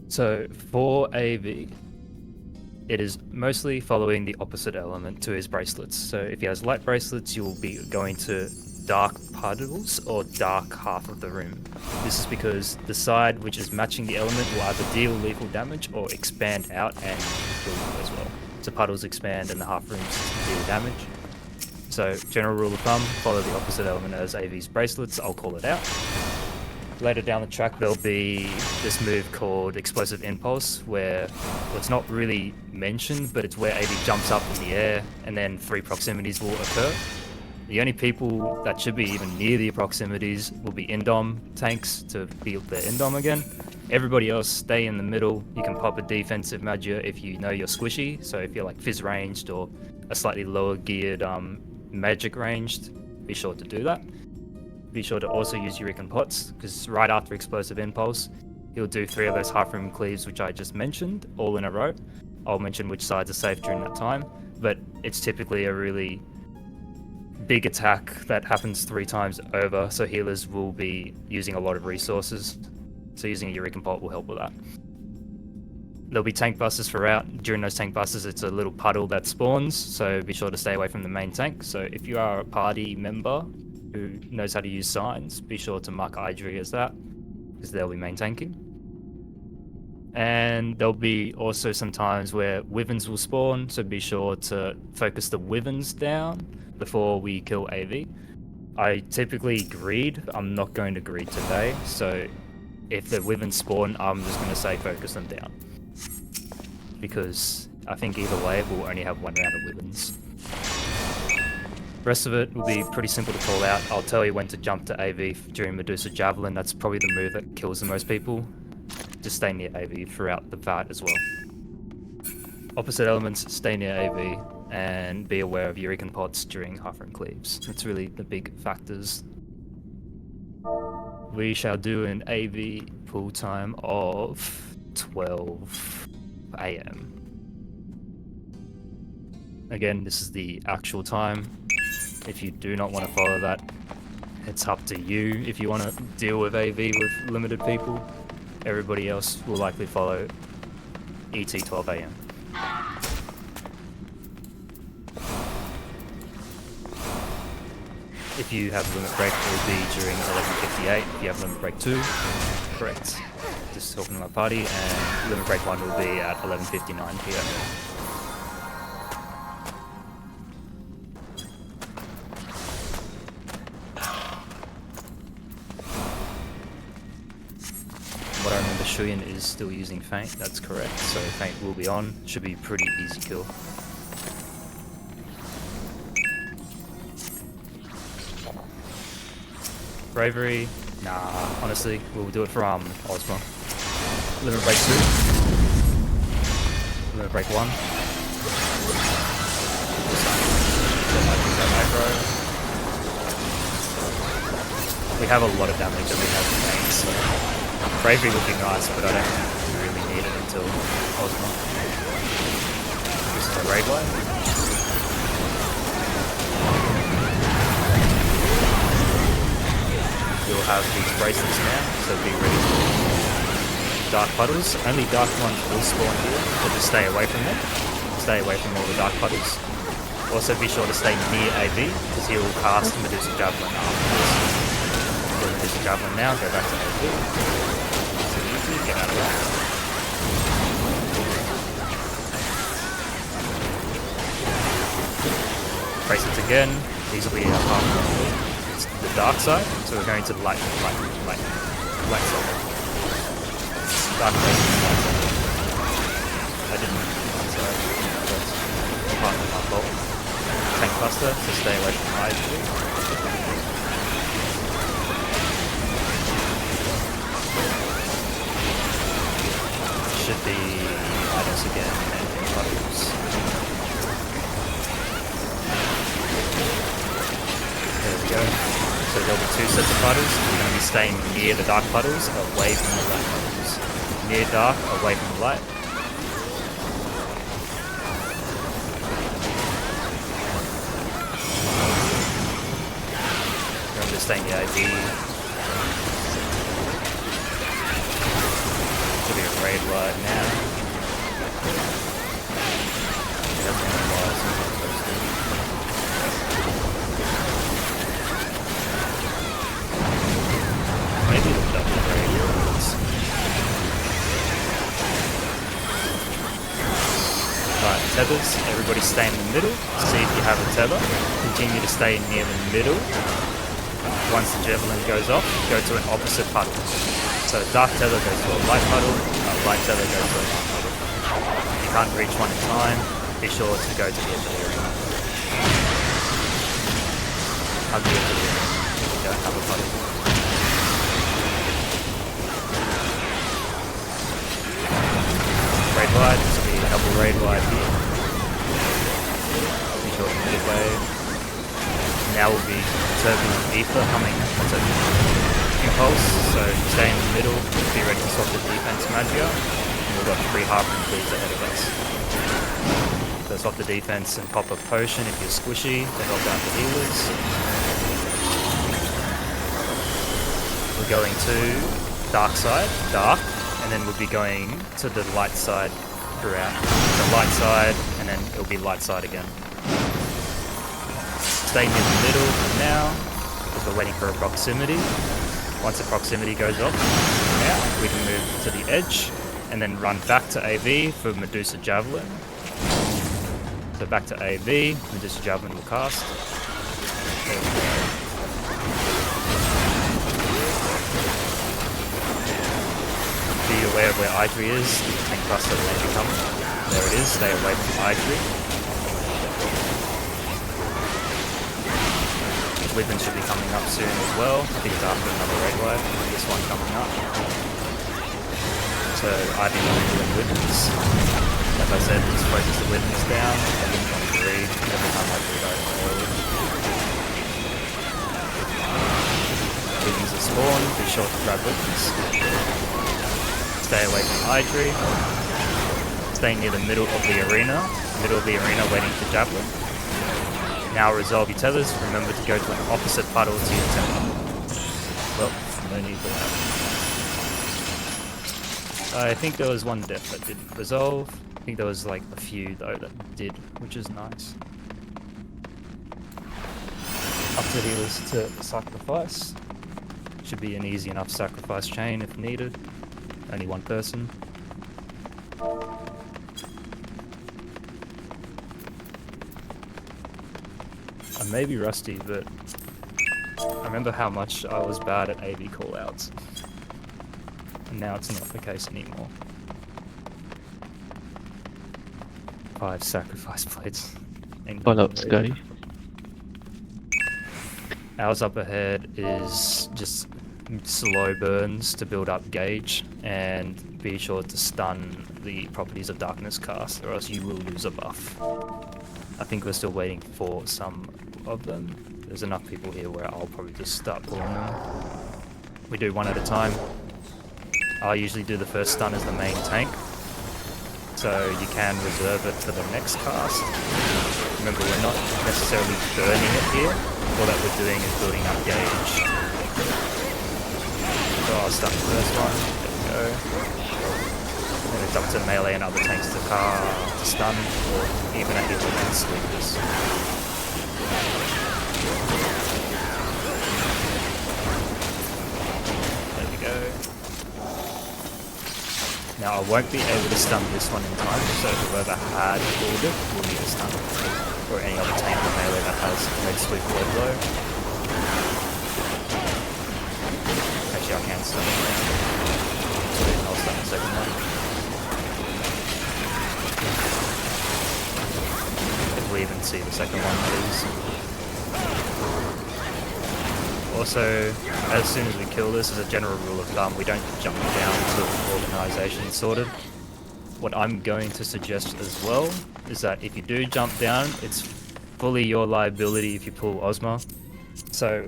So, for AV, it is mostly following the opposite element to his bracelets. So if he has light bracelets, you will be going to dark puddles or dark half of the room. This is because the side which is matching the element will either deal lethal damage or expand out and kill you as well. So puddles expand and the half rooms deal damage. So general rule of thumb, follow the opposite element as AV's bracelets, I'll call it out. Later down the track there'll be this move called Explosive Impulse, where well, it's not really mentioned, but it's where AV jumps up in the air and then 3 proximities will occur. The only people that should be even near the proximities will be Indom tanks to build their Indom again. Everybody else stay in the middle. You can pop a defensive Magia if you know you're squishy, so if you're like Fizz ranged or a slightly lower geared magic ranged, be sure to do that. Be sure to also use Urican Pots, because right after Explosive Impulse, he'll do 3 of those half-room cleaves which I just mentioned, all in a row. I'll mention which sides are safe during that time, but it's typically a really big attack that happens 3 times over, so healers will be using a lot of resources, so using a Urican Pot will help with that. There'll be tank busters throughout. During those tank busters, it's a little puddle that spawns, so be sure to stay away from the main tank. So if you are a party member who knows how to use signs, be sure to mark Idri as that, because they'll be main tanking. And there'll be also some times where Wyverns will spawn, so be sure to focus the Wyverns down before we kill AV. I typically greed, I'm not going to greed today, so if the Wyverns spawn, I'm just going to say focus them down. Because I think either way, we'll only have 1 round of Wyverns. Rest of it will be pretty simple to call out. I'll tell you when to jump to AV during Medusa Javelin. That's probably the move that kills the most people. Just stay near AV throughout the fight as well. Opposite elements, stay near AV and be aware of Urican Pots during half-room cleaves. That's really the big factors. We shall do an AV pull time of 12 AM. Again, this is the actual time. If you do not want to follow that, it's up to you. If you want to deal with AV with limited people, everybody else will likely follow ET 12 AM. If you have limit break, it will be during 11:58. If you have limit break 2, correct. Just talking to my party, and limit break 1 will be at 11:59 PM. What I remember, Shuyan is still using Feint, that's correct, so Feint will be on. Should be a pretty easy kill. Bravery? Nah, honestly, we'll do it for Ozma. Limit break 2. Limit break 1. We have a lot of damage and we have Feint, so Bravery would be nice, but I don't really need it until Ozma. This is a raid wave. You'll have these bracelets now, so be ready for dark puddles. Only dark ones will spawn here, so just stay away from them. Stay away from all the dark puddles. Also be sure to stay near AV, because he will cast Medusa Javelin afterwards. Do Medusa Javelin now, go back to AV. Get out of that. Bracelets again. These will be our half. It's the dark side, so we're going to the light side. Dark bracelet. I didn't. Sorry. That's part of my fault. Tank Buster, so stay away from eyes. Should be items again and puddles. There we go. So there'll be 2 sets of puddles. We're going to be staying near the dark puddles, away from the light puddles. Near dark, away from the light. Remember to stay near AV. Should be a raid right now. That's one of the lies I'm not supposed to. Maybe the double radio is. Right, tethers, everybody stay in the middle. See if you have a tether. Continue to stay near the middle. Once the javelin goes off, go to an opposite puddle. So dark tether goes to a light puddle, light tether goes to a dark puddle. If you can't reach one in time, be sure to go to the edge of the arena. Hug the edge of the arena if you don't have a puddle. Raid wide, this will be a double raid wide here. Be sure to mid wave. Now will be turbulent ether coming onto impulse, so stay in the middle, be ready to swap the defense Materia. And we've got 3 harpoon fleets ahead of us. So swap the defense and pop a potion if you're squishy to help out the healers. We're going to dark side, dark, and then we'll be going to the light side throughout. So light side, and then it'll be light side again. Stay near the middle for now, because we're waiting for a proximity. Once the proximity goes off, now we can move to the edge, and then run back to AV for Medusa Javelin. So back to AV, Medusa Javelin will cast. There we go. Be aware of where I3 is, the tank cluster may be coming. There it is, stay away from I3. Weapon should be coming up soon as well. I think it's after another raid wave, this one coming up. So Ivy will be doing weapons. Like I said, just focus the weapons down. I didn't want to read every time I read out early. Weapons are spawned, be sure to grab weapons. Stay away from I3. Stay near the middle of the arena. Middle of the arena waiting for Javelin. Now resolve your tethers, remember to go to an opposite puddle to your tether. Well, no need for that. I think there was one death that didn't resolve. I think there was like a few though that did, which is nice. Up to healers to sacrifice. Should be an easy enough sacrifice chain if needed. Only one person. I may be rusty, but I remember how much I was bad at AV callouts. And now it's not the case anymore. 5 sacrifice plates. Callouts, guy. Ours up ahead is just slow burns to build up gauge, and be sure to stun the properties of darkness cast, or else you will lose a buff. I think we're still waiting for some of them. There's enough people here where I'll probably just start pulling them. We do one at a time. I usually do the first stun as the main tank, so you can reserve it for the next cast. Remember, we're not necessarily burning it here. All that we're doing is building up gauge. So I'll stun the first one. There we go. Then it's up to melee and other tanks to stun, or even a healer can sweep this. There we go. Now I won't be able to stun this one in time, so whoever had pulled it will need a stun. Or any other tank or melee that has red sweep or blow. Actually I can stun it now. So I'll stun the second one. If we even see the second one, please. Also, as soon as we kill this, as a general rule of thumb, we don't jump down until the organisation is sorted. What I'm going to suggest as well is that if you do jump down, it's fully your liability if you pull Ozma. So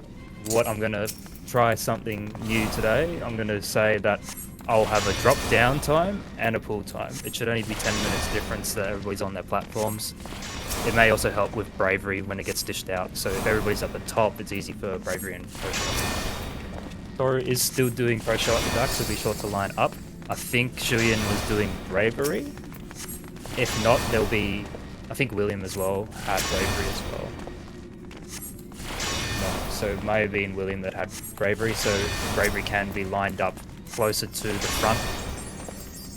what I'm going to try something new today. I'm going to say that I'll have a drop down time and a pull time. It should only be 10 minutes difference that everybody's on their platforms. It may also help with bravery when it gets dished out. So if everybody's at the top, it's easy for bravery and pro shot. Thor is still doing pro shot at the back, so be sure to line up. I think Shuyan was doing bravery. If not, there'll be I think William as well had bravery as well. No, so it may have been William that had bravery, so bravery can be lined up closer to the front.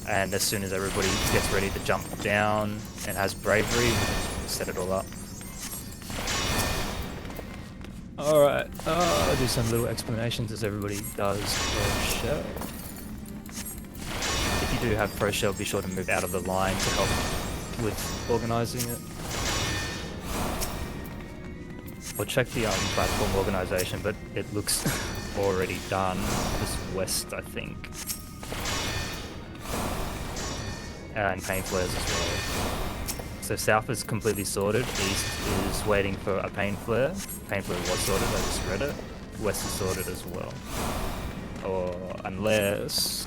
And as soon as everybody gets ready to jump down and has bravery, set it all up. Alright, I'll do some little explanations as everybody does pro shell. If you do have pro shell, be sure to move out of the line to help with organising it. I'll check the platform organisation, but it looks already done. Just west, I think. And pain flares as well. So south is completely sorted, east is waiting for a pain flare. Pain flare was sorted, I just read it. West is sorted as well. Or unless...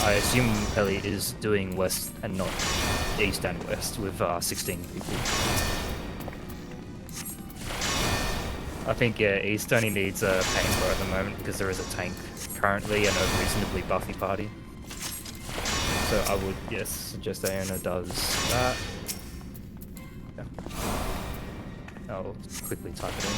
I assume Ellie is doing west and not east and west with 16 people. I think, yeah, east only needs a pain flare at the moment because there is a tank currently and a reasonably buffy party. So I would, yes, suggest Iona does that. Yeah. I'll quickly type it in.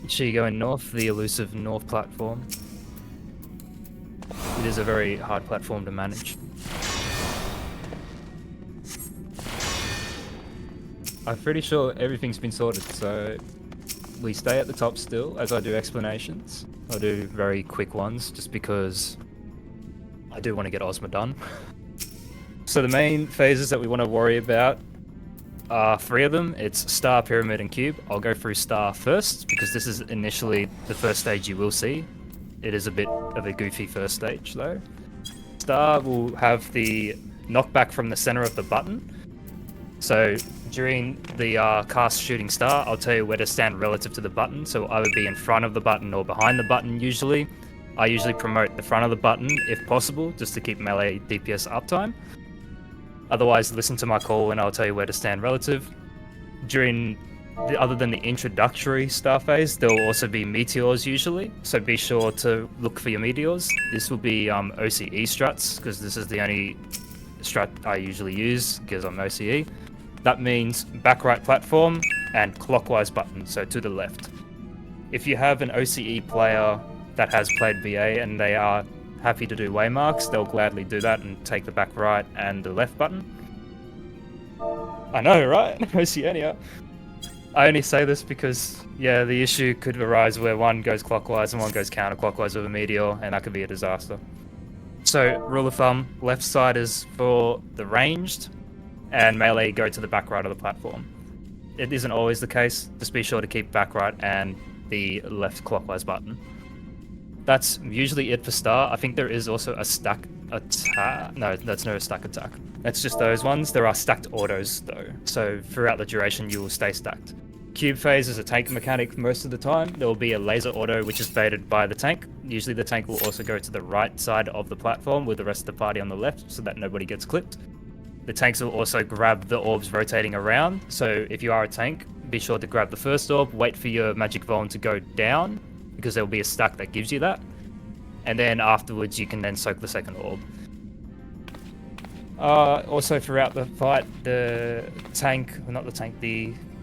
She going north, the elusive north platform. It is a very hard platform to manage. I'm pretty sure everything's been sorted, so we stay at the top still as I do explanations. I'll do very quick ones just because I do want to get Ozma done. So the main phases that we want to worry about are 3 of them. It's Star, Pyramid, and Cube. I'll go through Star first because this is initially the first stage you will see. It is a bit of a goofy first stage though. Star will have the knockback from the center of the button. So during the cast Shooting Star, I'll tell you where to stand relative to the button. So I would be in front of the button or behind the button usually. I usually promote the front of the button if possible, just to keep melee DPS uptime. Otherwise, listen to my call and I'll tell you where to stand relative. Other than the introductory star phase, there will also be meteors usually, so be sure to look for your meteors. This will be OCE strats, because this is the only strat I usually use, because I'm OCE. That means back right platform and clockwise button, so to the left. If you have an OCE player that has played VA and they are happy to do waymarks, they'll gladly do that and take the back right and the left button. I know, right? Oceania. I only say this because, yeah, the issue could arise where one goes clockwise and one goes counterclockwise with a meteor, and that could be a disaster. So, rule of thumb, left side is for the ranged, and melee go to the back right of the platform. It isn't always the case, just be sure to keep back right and the left clockwise button. That's usually it for Star. I think there is also a stack attack. No, that's no stack attack. That's just those ones. There are stacked autos though. So throughout the duration, you will stay stacked. Cube phase is a tank mechanic most of the time. There will be a laser auto which is baited by the tank. Usually the tank will also go to the right side of the platform with the rest of the party on the left so that nobody gets clipped. The tanks will also grab the orbs rotating around. So if you are a tank, be sure to grab the first orb, wait for your magic volume to go down, because there will be a stack that gives you that. And then afterwards you can then soak the second orb. Also throughout the fight, the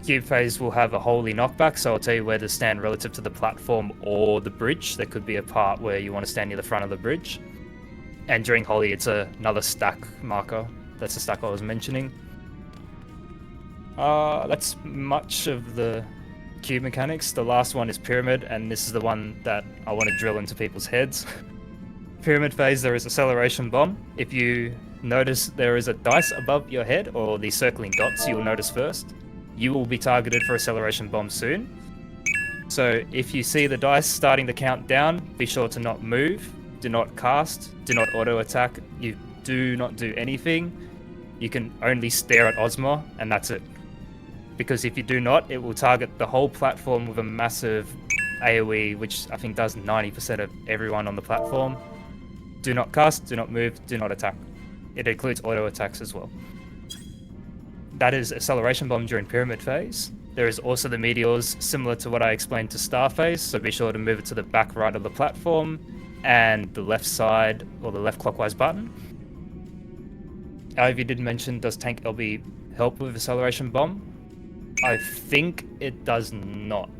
cube phase will have a holy knockback, so I'll tell you where to stand relative to the platform or the bridge. There could be a part where you want to stand near the front of the bridge. And during holy, it's another stack marker. That's the stack I was mentioning. That's much of the cube mechanics. The last one is Pyramid, and this is the one that I want to drill into people's heads. Pyramid phase, there is acceleration bomb. If you notice there is a dice above your head, or the circling dots you'll notice first, you will be targeted for acceleration bomb soon. So if you see the dice starting to count down, be sure to not move, do not cast, do not auto attack, you do not do anything. You can only stare at Ozma, and that's it. Because if you do not, it will target the whole platform with a massive AoE, which I think does 90% of everyone on the platform. Do not cast, do not move, do not attack. It includes auto attacks as well. That is acceleration bomb during Pyramid phase. There is also the meteors, similar to what I explained to Starface, so be sure to move it to the back right of the platform and the left side, or the left clockwise button. Ivy did mention, does Tank LB help with Acceleration Bomb? I think it does not.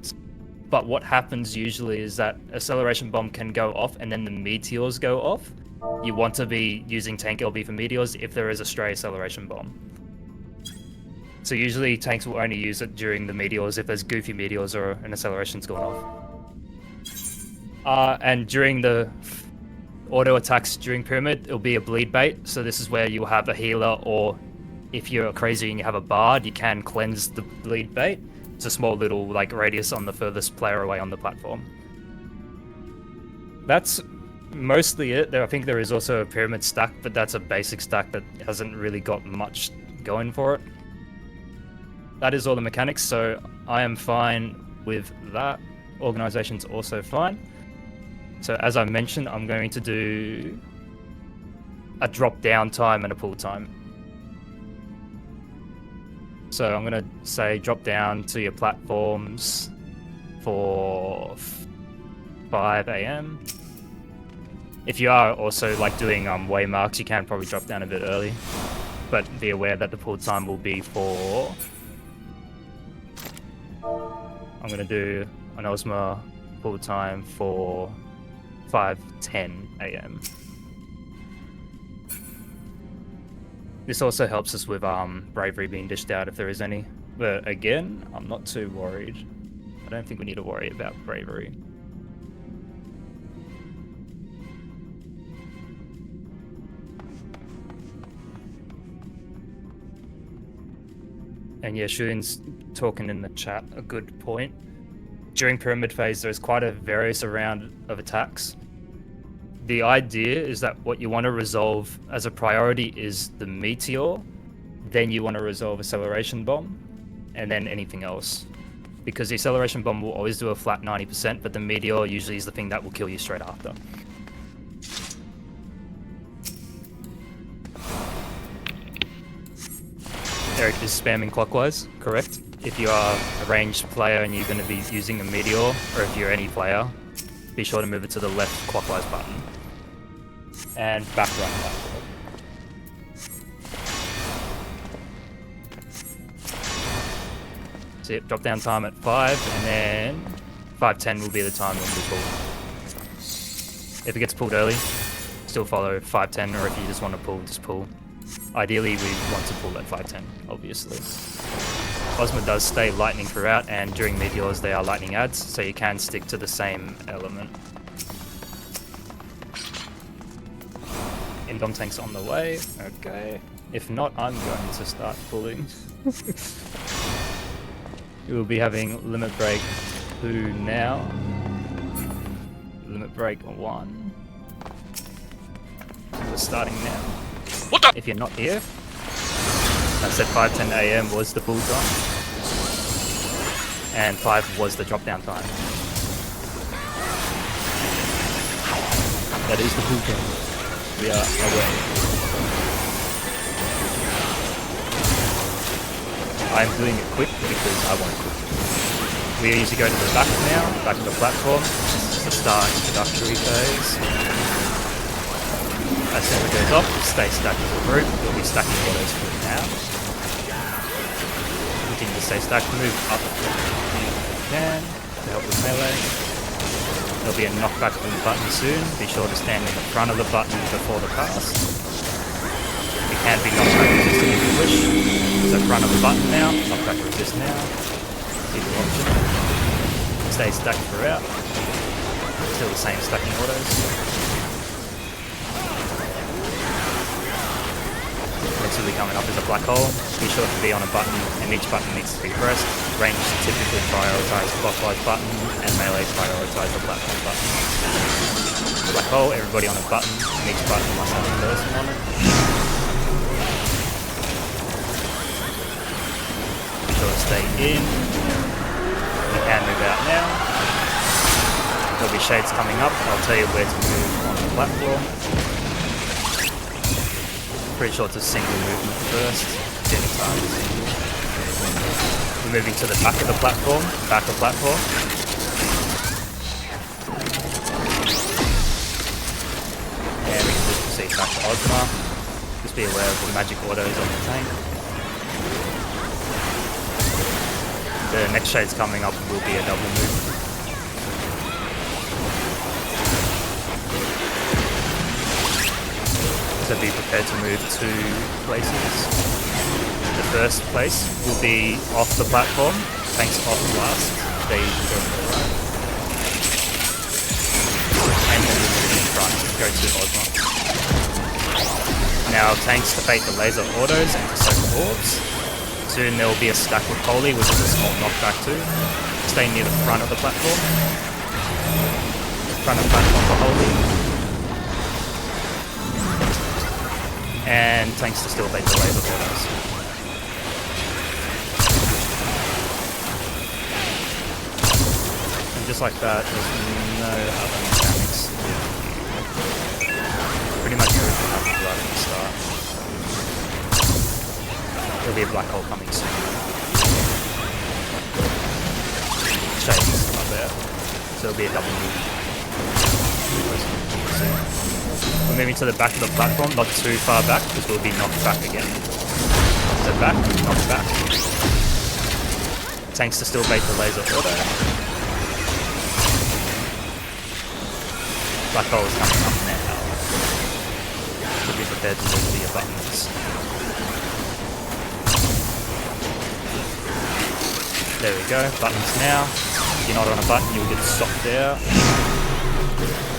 But what happens usually is that Acceleration Bomb can go off and then the meteors go off. You want to be using Tank LB for meteors if there is a stray Acceleration Bomb. So usually tanks will only use it during the meteors if there's goofy meteors or an acceleration's gone off. And during the auto attacks during Pyramid, it'll be a bleed bait. So this is where you'll have a healer, or if you're crazy and you have a bard, you can cleanse the bleed bait. It's a small little like radius on the furthest player away on the platform. That's mostly it. I think there is also a Pyramid stack, but that's a basic stack that hasn't really got much going for it. That is all the mechanics, so I am fine with that. Organization's also fine. So as I mentioned, I'm going to do a drop down time and a pull time. So I'm going to say drop down to your platforms for 5 AM. If you are also like doing waymarks, you can probably drop down a bit early, but be aware that the pull time will be for... I'm going to do an Ozma pull time for 5:10 AM. This also helps us with bravery being dished out if there is any. But again, I'm not too worried. I don't think we need to worry about bravery. And yeah, Shuin's talking in the chat a good point. During Pyramid phase, there's quite a various round of attacks. The idea is that what you want to resolve as a priority is the meteor, then you want to resolve Acceleration Bomb, and then anything else. Because the Acceleration Bomb will always do a flat 90%, but the meteor usually is the thing that will kill you straight after. Eric is spamming clockwise, correct? If you are a ranged player and you're going to be using a meteor, or if you're any player, be sure to move it to the left clockwise button. And back right platform. So yep, drop down time at 5, and then 5:10 will be the time when we pull. If it gets pulled early, still follow 5:10, or if you just want to pull, just pull. Ideally, we want to pull at 5:10, obviously. Ozma does stay lightning throughout, and during meteors they are lightning adds, so you can stick to the same element. Indom tank's on the way, okay. If not, I'm going to start pulling. We will be having Limit Break 2 now. Limit Break 1. We're starting now. What the? If you're not here, I said 5:10 AM was the pull time, and 5 was the drop down time. That is the pull time. We are away. I'm doing it quick because I want it quick. We usually go to the back now, back to the platform. This is the start introductory phase. As soon as it goes off, stay stacked as a group. We'll be stacking autos for now. Continue to stay stacked, move up if you can to help with melee. There'll be a knockback on the button soon. Be sure to stand in the front of the button before the pass. It can be knockback resistant if you wish. So front of the button now, knockback resist now. Either option. Stay stacked throughout. Still the same stacking autos. Next will be coming up is a black hole. Be sure to be on a button, and each button needs to be pressed. Range typically prioritize the clockwise button, and melee prioritize the platform button. Black hole, everybody on a button, and each button must have a person on it. Be sure to stay in. You can move out now. There'll be shades coming up, and I'll tell you where to move on the platform. Pretty sure it's a single movement first. Anytime. We're moving to the back of the platform. Back of platform. And we can just proceed back to Ozma. Just be aware of the magic autos on the tank. The next shades coming up will be a double move. So be prepared to move 2 places. The first place will be off the platform, tanks off last, they go to the right. And then in front, go to Ozma. Now tanks to fate the laser autos and to soak orbs. Soon there will be a stack with Holy, which is a small knockback too. Stay near the front of the platform. Front of the platform for Holy. And tanks to still bait the laser autos. And just like that, there's no other mechanics. Pretty much everything happens right at the start. There'll be a black hole coming soon. Shades up there. So it'll be a double move. We're moving to the back of the platform, not too far back, because we'll be knocked back again. So back, knocked back. Tanks to still bait the laser auto. Black hole is coming up now. So be prepared to move to your buttons. There we go, buttons now. If you're not on a button, you'll get stopped there.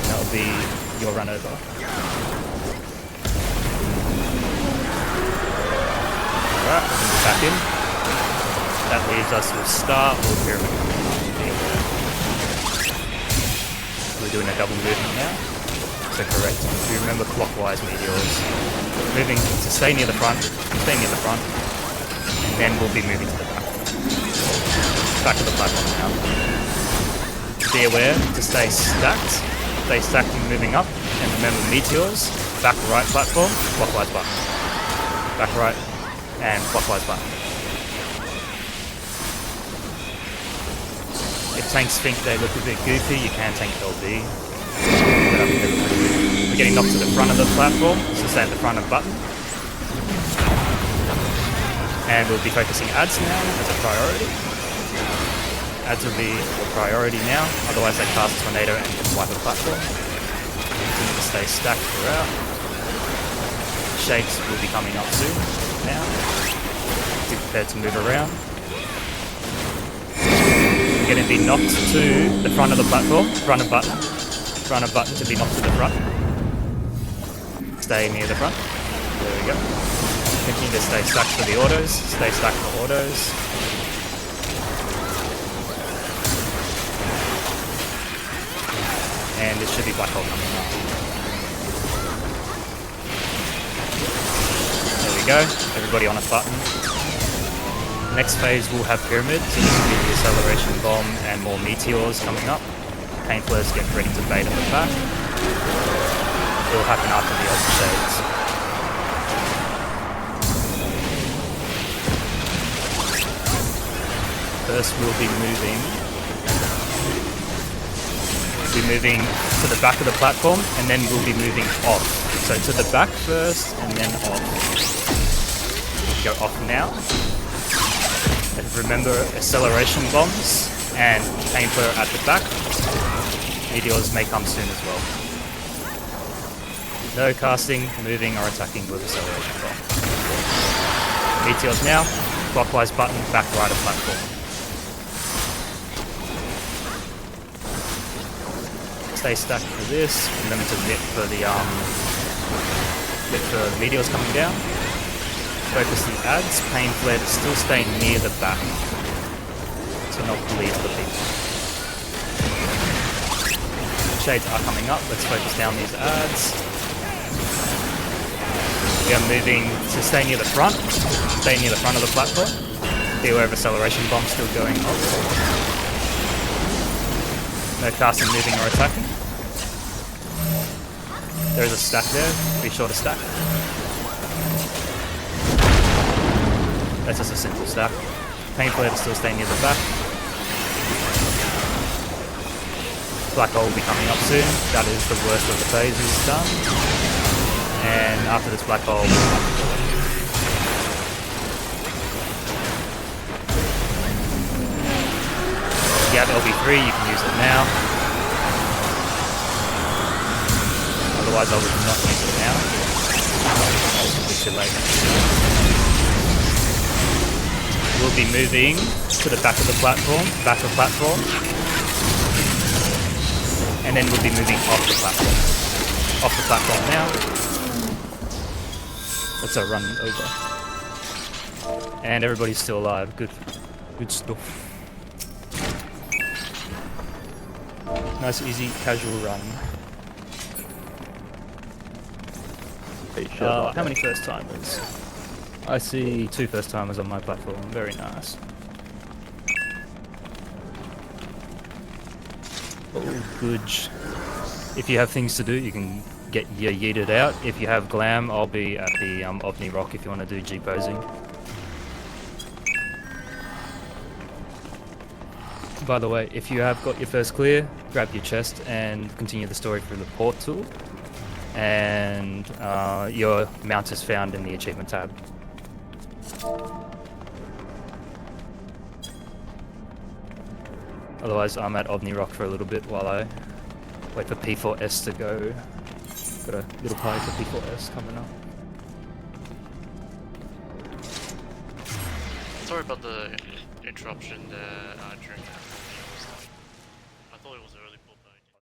That'll be your run over. Alright, back in. That leaves us with star or pyramid. We're doing a double movement now. So correct. If you remember clockwise meteors. Moving to stay near the front, and then we'll be moving to the back. Back to the platform now. Be aware to stay stacked. Stay stacked and moving up. And remember meteors, back right platform, clockwise button. Back right and clockwise button. If tanks think they look a bit goofy, you can tank LB. We're getting knocked to the front of the platform, so stay at the front of the button. And we'll be focusing ads now as a priority. Ads will be a priority now, otherwise they cast Tornado and wipe the platform. Continue to stay stacked throughout. Shapes will be coming up soon now. Be prepared to move around. We're going to be knocked to the front of the platform, front of button to be knocked to the front. Stay near the front. There we go. Continue to stay stacked for the autos, stay stacked for autos. And it should be black hole coming up. There we go, everybody on a button. Next phase we'll have pyramids, so this will be the acceleration bomb and more meteors coming up. Pain flares get ready to bait at the back. It will happen after the Ultra Shades. First we'll be moving to the back of the platform, and then we'll be moving off. So to the back first, and then off. Go off now. And remember acceleration bombs and pain flare at the back. Meteors may come soon as well. No casting, moving, or attacking with acceleration bomb. Meteors now. Clockwise button, back right of platform. Stay stacked for this. Remember to lit for the meteors coming down. Focus the ads. Pain flare to still stay near the back, so not leave the peak. Shades are coming up. Let's focus down these ads. We are moving to stay near the front. Stay near the front of the platform. Be aware of acceleration bomb still going off. No casting, moving, or attacking. There is a stack there. Be sure to stack. That's just a simple stack. Pain Flare to still stay near the back. Black hole will be coming up soon. That is the worst of the phases done. And after this black hole, we'll have to do it. If you have LB3, you can use it now. Otherwise, I would not use it now. It's too late. We'll be moving to the back of the platform, and then we'll be moving off the platform. Off the platform now. That's our run over. And everybody's still alive. Good stuff. Nice, easy, casual run. How many first timers? I see 2 first timers on my platform. Very nice. Oh, good. If you have things to do, you can get your yeeted out. If you have glam, I'll be at the Ovni Rock if you want to do G-posing. By the way, if you have got your first clear, grab your chest and continue the story through the port tool. And your mount is found in the achievement tab. Otherwise, I'm at Ovni Rock for a little bit while I wait for P4S to go. Got a little party for P4S coming up. Sorry about the interruption during